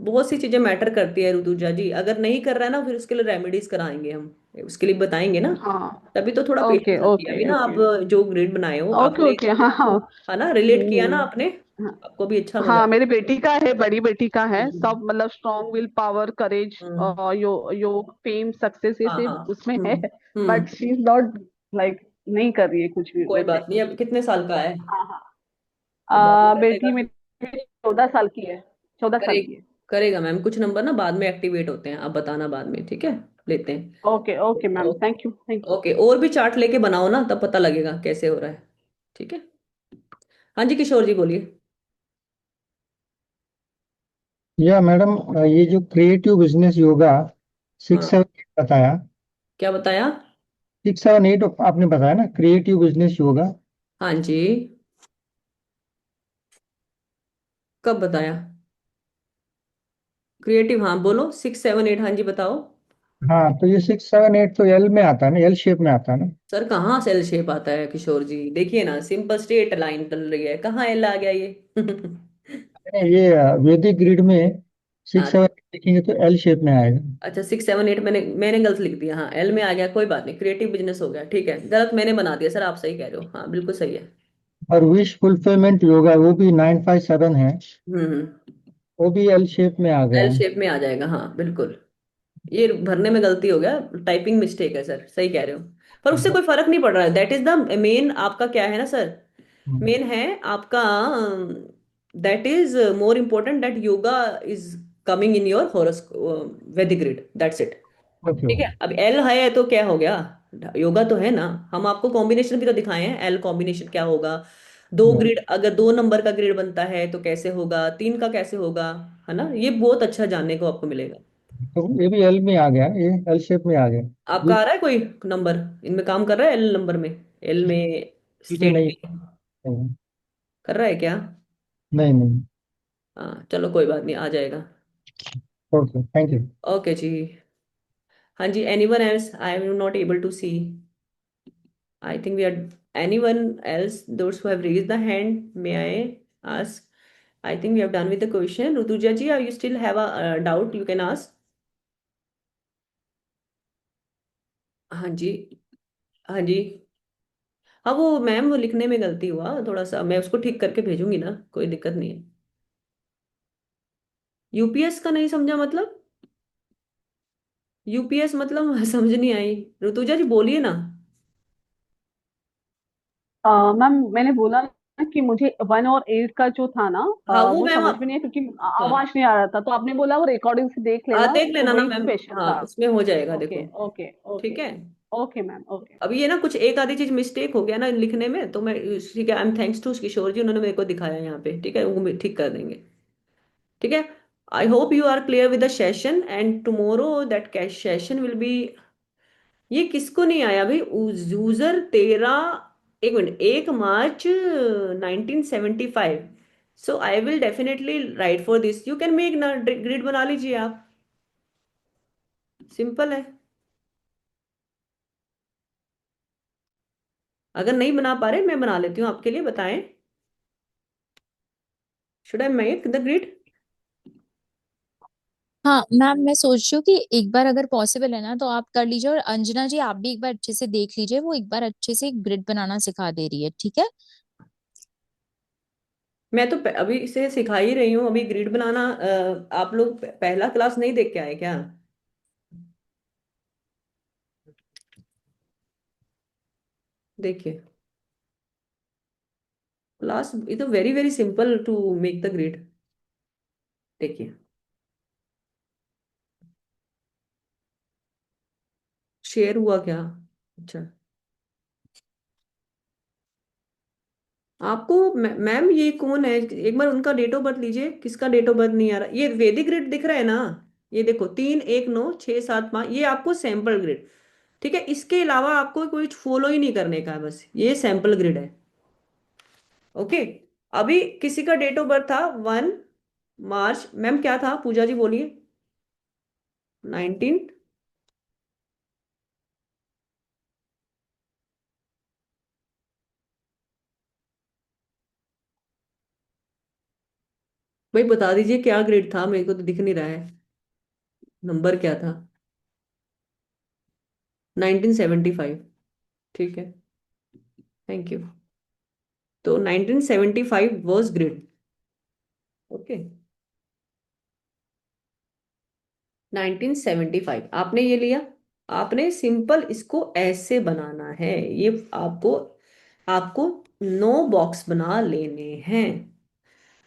बहुत सी चीजें मैटर करती है ऋतुजा जी, अगर नहीं कर रहा है ना फिर उसके लिए रेमेडीज कराएंगे हम। उसके लिए बताएंगे ना। हाँ। तभी तो थोड़ा ओके पेशेंस रखिए, अभी ओके ना आप ओके जो ग्रेड बनाए हो ओके आपने, ओके। हाँ हाँ। है ना, रिलेट किया ना आपने, हाँ आपको भी अच्छा मजा। हाँ, मेरी बेटी का है, बड़ी बेटी का है, हम्म सब मतलब strong will power, courage, hmm, yo fame, success, ये हाँ हाँ, सब उसमें है। But hmm, she is not like, नहीं कर रही है कुछ भी कोई वैसे। बात नहीं। अब कितने साल का है? हाँ हाँ। अब बाद में कर बेटी लेगा। मेरी 14 साल की है, 14 साल करे की है। करेगा मैम, कुछ नंबर ना बाद में एक्टिवेट होते हैं, आप बताना बाद में, ठीक है, लेते हैं। Okay okay ma'am, okay. Thank you thank you. Okay, और भी चार्ट लेके बनाओ ना, तब पता लगेगा कैसे हो रहा है। ठीक है। हाँ जी, किशोर जी बोलिए। या मैडम, ये जो क्रिएटिव बिजनेस योगा सिक्स हाँ, सेवन बताया, क्या बताया? 6 7 8 आपने बताया ना, क्रिएटिव बिजनेस योगा। हाँ जी, कब बताया? क्रिएटिव, हाँ बोलो, 6 7 8, हाँ जी बताओ। हाँ, तो ये 6 7 8 तो एल में आता है ना, एल शेप में आता है ना। सर कहाँ सेल शेप आता है किशोर जी, देखिए ना, सिंपल स्ट्रेट लाइन चल रही है, कहाँ एल आ गया ये? ये वैदिक ग्रिड में सिक्स हाँ, सेवन एट लिखेंगे तो एल शेप में आएगा। अच्छा 6 7 8 मैंने गलत लिख दिया, हाँ एल में आ गया, कोई बात नहीं, क्रिएटिव बिजनेस हो गया, ठीक है, गलत मैंने बना दिया सर, आप सही कह रहे हो, हाँ बिल्कुल सही है। और विश फुलफिलमेंट योगा वो भी 9 5 7 है, हम्म, वो भी एल शेप में आ गया एल है। शेप में आ जाएगा, हाँ बिल्कुल। ये भरने में गलती हो गया, टाइपिंग मिस्टेक है सर, सही कह रहे हो। पर उससे कोई फर्क नहीं पड़ रहा है, दैट इज द मेन, आपका क्या है ना सर, मेन है आपका, that is more important, that yoga is coming in your horoscope Vedic grid, that's it. Okay ठीक है, ओके। अब एल है तो क्या हो गया, योगा तो है ना। हम आपको कॉम्बिनेशन भी तो दिखाए हैं, एल कॉम्बिनेशन क्या होगा, दो ग्रिड, अगर 2 नंबर का ग्रिड बनता है तो कैसे होगा, 3 का कैसे होगा, है ना, ये बहुत अच्छा जानने को आपको मिलेगा। तो ये भी एल में आ गया, ये एल शेप में आ गया। आपका विश, आ रहा है कोई नंबर इनमें काम कर रहा है, एल नंबर में, एल में, जी स्लेट नहीं, में नहीं कर रहा है क्या? नहीं नहीं। हाँ चलो कोई बात नहीं, आ जाएगा। Okay, thank you. ओके जी। हाँ जी, anyone else, I am not able to see, I think we are, anyone else, those who have raised the hand, may I ask? I think we have done with the question. Rutuja ji, are you still have a doubt, you can ask. हाँ जी, हाँ जी। हाँ वो ma'am, वो लिखने में गलती हुआ थोड़ा सा, मैं उसको ठीक करके भेजूंगी ना, कोई दिक्कत नहीं है। यूपीएस का नहीं समझा मतलब? यूपीएस मतलब समझ नहीं आई, ऋतुजा जी बोलिए ना। मैम मैंने बोला ना कि मुझे 1 और 8 का जो था ना, हाँ वो वो मैम समझ आप, में नहीं है, क्योंकि हाँ, आवाज नहीं आ रहा था, तो आपने बोला वो रिकॉर्डिंग से देख लेना, देख तो लेना ना वही मैम, क्वेश्चन हाँ था। उसमें हो जाएगा, देखो। ओके ओके ठीक ओके है। Okay ma'am okay. अब ये ना कुछ एक आधी चीज मिस्टेक हो गया ना लिखने में, तो मैं, ठीक है, आई एम थैंक्स टू किशोर जी, उन्होंने मेरे को दिखाया यहाँ पे, ठीक है, वो ठीक कर देंगे। ठीक है। I hope you are clear with the session, and tomorrow that cash session will be, ये किसको नहीं आया भाई, user 13, 1 March 1975, so I will definitely write for this, you can make ना, ग्रिड बना लीजिए आप, सिंपल है। अगर नहीं बना पा रहे, मैं बना लेती हूँ आपके लिए, बताएं, should I make the grid? हाँ मैम, मैं सोच रही हूँ कि एक बार अगर पॉसिबल है ना तो आप कर लीजिए, और अंजना जी आप भी एक बार अच्छे से देख लीजिए, वो एक बार अच्छे से ग्रिड बनाना सिखा दे रही है, ठीक है। मैं तो अभी इसे सिखा ही रही हूँ, अभी ग्रिड बनाना, आप लोग पहला क्लास नहीं देख के आए क्या? देखिए, class it very very simple to make the grid, देखिए, शेयर हुआ क्या? अच्छा, आपको मैम ये कौन है, एक बार उनका डेट ऑफ बर्थ लीजिए, किसका डेट ऑफ बर्थ नहीं आ रहा, ये वैदिक ग्रिड दिख रहा है ना, ये देखो 3 1 9 6 7 5, ये आपको सैंपल ग्रिड, ठीक है, इसके अलावा आपको कोई फॉलो ही नहीं करने का है, बस ये सैंपल ग्रिड है। ओके। अभी किसी का डेट ऑफ बर्थ था 1 मार्च, मैम क्या था, पूजा जी बोलिए, 19, भाई बता दीजिए क्या ग्रेड था, मेरे को तो दिख नहीं रहा है, नंबर क्या था? 1975। ठीक है, थैंक यू। तो 1975 वॉज ग्रिड। ओके, 1975 आपने ये लिया। आपने सिंपल इसको ऐसे बनाना है, ये आपको आपको 9 बॉक्स बना लेने हैं।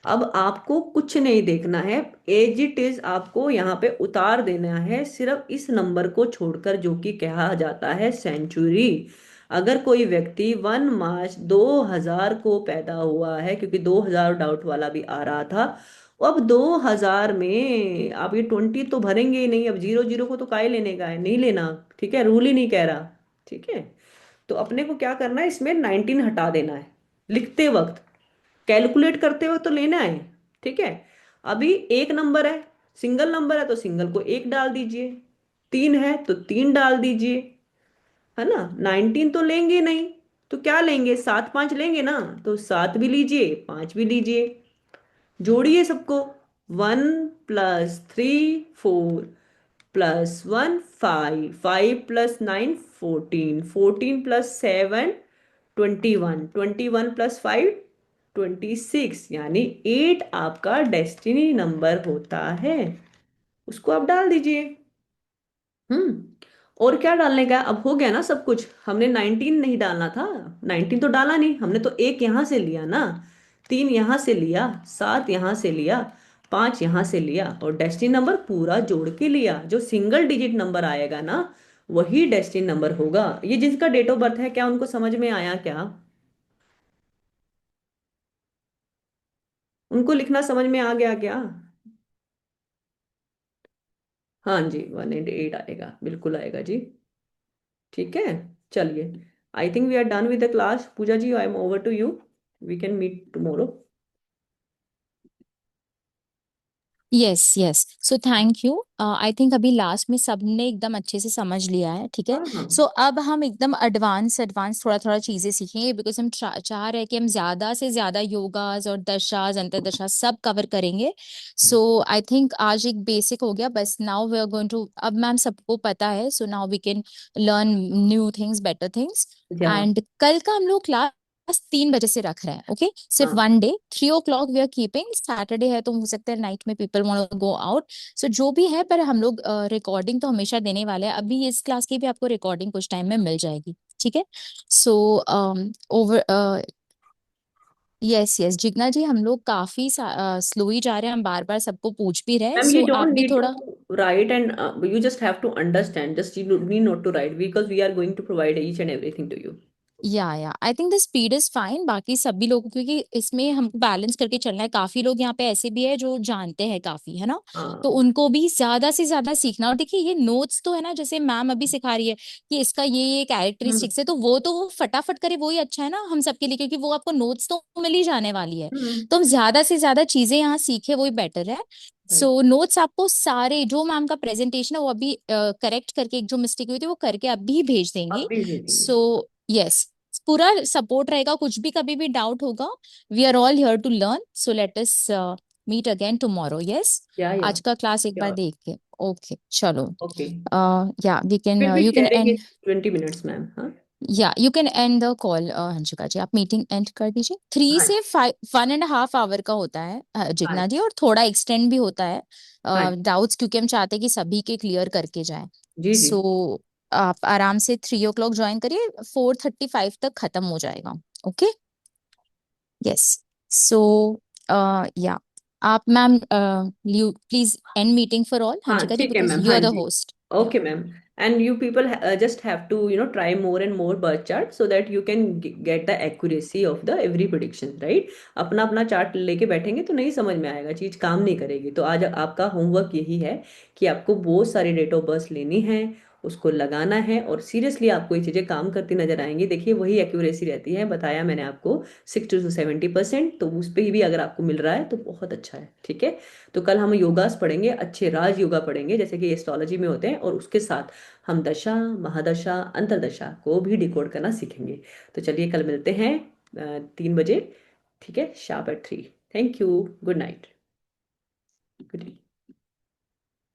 अब आपको कुछ नहीं देखना है, एज इट इज आपको यहाँ पे उतार देना है, सिर्फ इस नंबर को छोड़कर जो कि कहा जाता है सेंचुरी। अगर कोई व्यक्ति 1 मार्च 2000 को पैदा हुआ है, क्योंकि 2000 डाउट वाला भी आ रहा था, अब 2000 में आप ये 20 तो भरेंगे ही नहीं, अब जीरो जीरो को तो काय लेने का है, नहीं लेना। ठीक है, रूल ही नहीं कह रहा। ठीक है, तो अपने को क्या करना है, इसमें 19 हटा देना है लिखते वक्त। कैलकुलेट करते हुए तो लेना है। ठीक है, अभी एक नंबर है, सिंगल नंबर है तो सिंगल को एक डाल दीजिए, 3 है तो 3 डाल दीजिए, है ना। 19 तो लेंगे नहीं, तो क्या लेंगे, 7 5 लेंगे ना, तो 7 भी लीजिए 5 भी लीजिए। जोड़िए सबको, 1 + 3 4 +1 5, 5 + 9 14, 14 + 7 21, 21 + 5 26, यानी 8 आपका डेस्टिनी नंबर होता है। उसको आप डाल दीजिए। हम्म, और क्या डालने का है? अब हो गया ना सब कुछ। हमने 19 नहीं डालना था, 19 तो डाला नहीं हमने, तो एक यहां से लिया ना, 3 यहां से लिया, 7 यहां से लिया, 5 यहां से लिया, और डेस्टिनी नंबर पूरा जोड़ के लिया। जो सिंगल डिजिट नंबर आएगा ना, वही डेस्टिनी नंबर होगा। ये जिसका डेट ऑफ बर्थ है, क्या उनको समझ में आया क्या? उनको लिखना समझ में आ गया क्या? हाँ जी, 1 8 आएगा, बिल्कुल आएगा जी। ठीक है, चलिए, I think we are done with the class. Pooja ji, I am over to you, we can meet tomorrow. Yes yes, so thank you. I think अभी लास्ट में सबने एकदम अच्छे से समझ लिया है, ठीक है। हाँ हाँ। सो अब हम एकदम एडवांस एडवांस थोड़ा थोड़ा चीजें सीखेंगे, बिकॉज हम चाह रहे हैं कि हम ज्यादा से ज्यादा योगास और दशास अंतरदशा सब कवर करेंगे। सो आई थिंक आज एक बेसिक हो गया बस। Now we are going to, अब मैम सबको पता है, so now we can learn new things, better things. या एंड कल का हम लोग क्लास 3 बजे से रख रहे हैं, ओके। सिर्फ हाँ, 1 day 3 o'clock we are keeping. Saturday है तो हो सकता है नाइट में people want to go out. So जो भी है, पर हम लोग रिकॉर्डिंग तो हमेशा देने वाले हैं। अभी इस क्लास की भी आपको रिकॉर्डिंग कुछ टाइम में मिल जाएगी, ठीक है। So over, yes yes Jigna ji, हम लोग काफी स्लो ही जा रहे हैं, हम बार बार सबको पूछ भी रहे हैं, मैम, यू सो आप डोंट भी नीड थोड़ा। To write, and you just have to understand, just you need not to write, because we are going to provide each and everything to you. या I think the speed is fine, बाकी सभी लोगों, क्योंकि इसमें हमको balance करके चलना है। काफी लोग यहाँ पे ऐसे भी है जो जानते हैं काफी, है ना। तो हाँ। उनको भी ज्यादा से ज्यादा सीखना। और देखिए ये नोट्स तो है ना, जैसे मैम अभी सिखा रही है कि इसका ये हम्म कैरेक्टरिस्टिक्स है, तो वो फटाफट करे, वो ही अच्छा है ना हम सबके लिए, क्योंकि वो आपको नोट्स तो मिल ही जाने वाली है। हम्म। तो हम ज्यादा से ज्यादा चीजें यहाँ सीखे, वही बेटर है। राइट। सो नोट्स आपको सारे जो मैम का प्रेजेंटेशन है वो अभी करेक्ट करके, एक जो मिस्टेक हुई थी वो करके अभी भेज अब देंगी। भी भेजेंगे। सो यस, पूरा सपोर्ट रहेगा, कुछ भी कभी भी डाउट होगा, we are all here to learn. So let us meet again tomorrow, yes. या आज का क्लास एक बार श्योर। देख के, ओके चलो। Okay, yeah we can, will be you can sharing in end, 20 minutes, ma'am. हाँ yeah you can end the call. Hansika ji, आप meeting and कर दीजिए। 3 से 5, 1.5 आवर का होता है हाँ जिग्ना जी, और थोड़ा एक्सटेंड भी होता है हाँ। डाउट्स, क्योंकि हम चाहते हैं कि सभी के क्लियर करके जाए। जी जी। सो आप आराम से 3 o'clock ज्वाइन करिए, 4:35 तक खत्म हो जाएगा, ओके। यस, सो या आप ma'am, you please and meeting for all, हाँ हंसिका जी, ठीक है बिकॉज मैम, यू हाँ आर द जी। होस्ट। या Okay, ma'am. And you people just have to, try more and more birth chart, so that you can get the accuracy of the every prediction, right? अपना अपना chart लेके बैठेंगे तो नहीं समझ में आएगा, चीज काम नहीं करेगी। तो आज आपका होमवर्क यही है कि आपको बहुत सारी डेट ऑफ बर्थ लेनी है, उसको लगाना है, और सीरियसली आपको ये चीजें काम करती नजर आएंगी। देखिए, वही एक्यूरेसी रहती है, बताया मैंने आपको, 60 to 70%। तो उस पर भी अगर आपको मिल रहा है तो बहुत अच्छा है। ठीक है, तो कल हम योगास पढ़ेंगे, अच्छे राज योगा पढ़ेंगे, जैसे कि एस्ट्रोलॉजी में होते हैं, और उसके साथ हम दशा, महादशा, अंतरदशा को भी डिकोड करना सीखेंगे। तो चलिए, कल मिलते हैं 3 बजे। ठीक है, sharp eight 3। Thank you, good night, good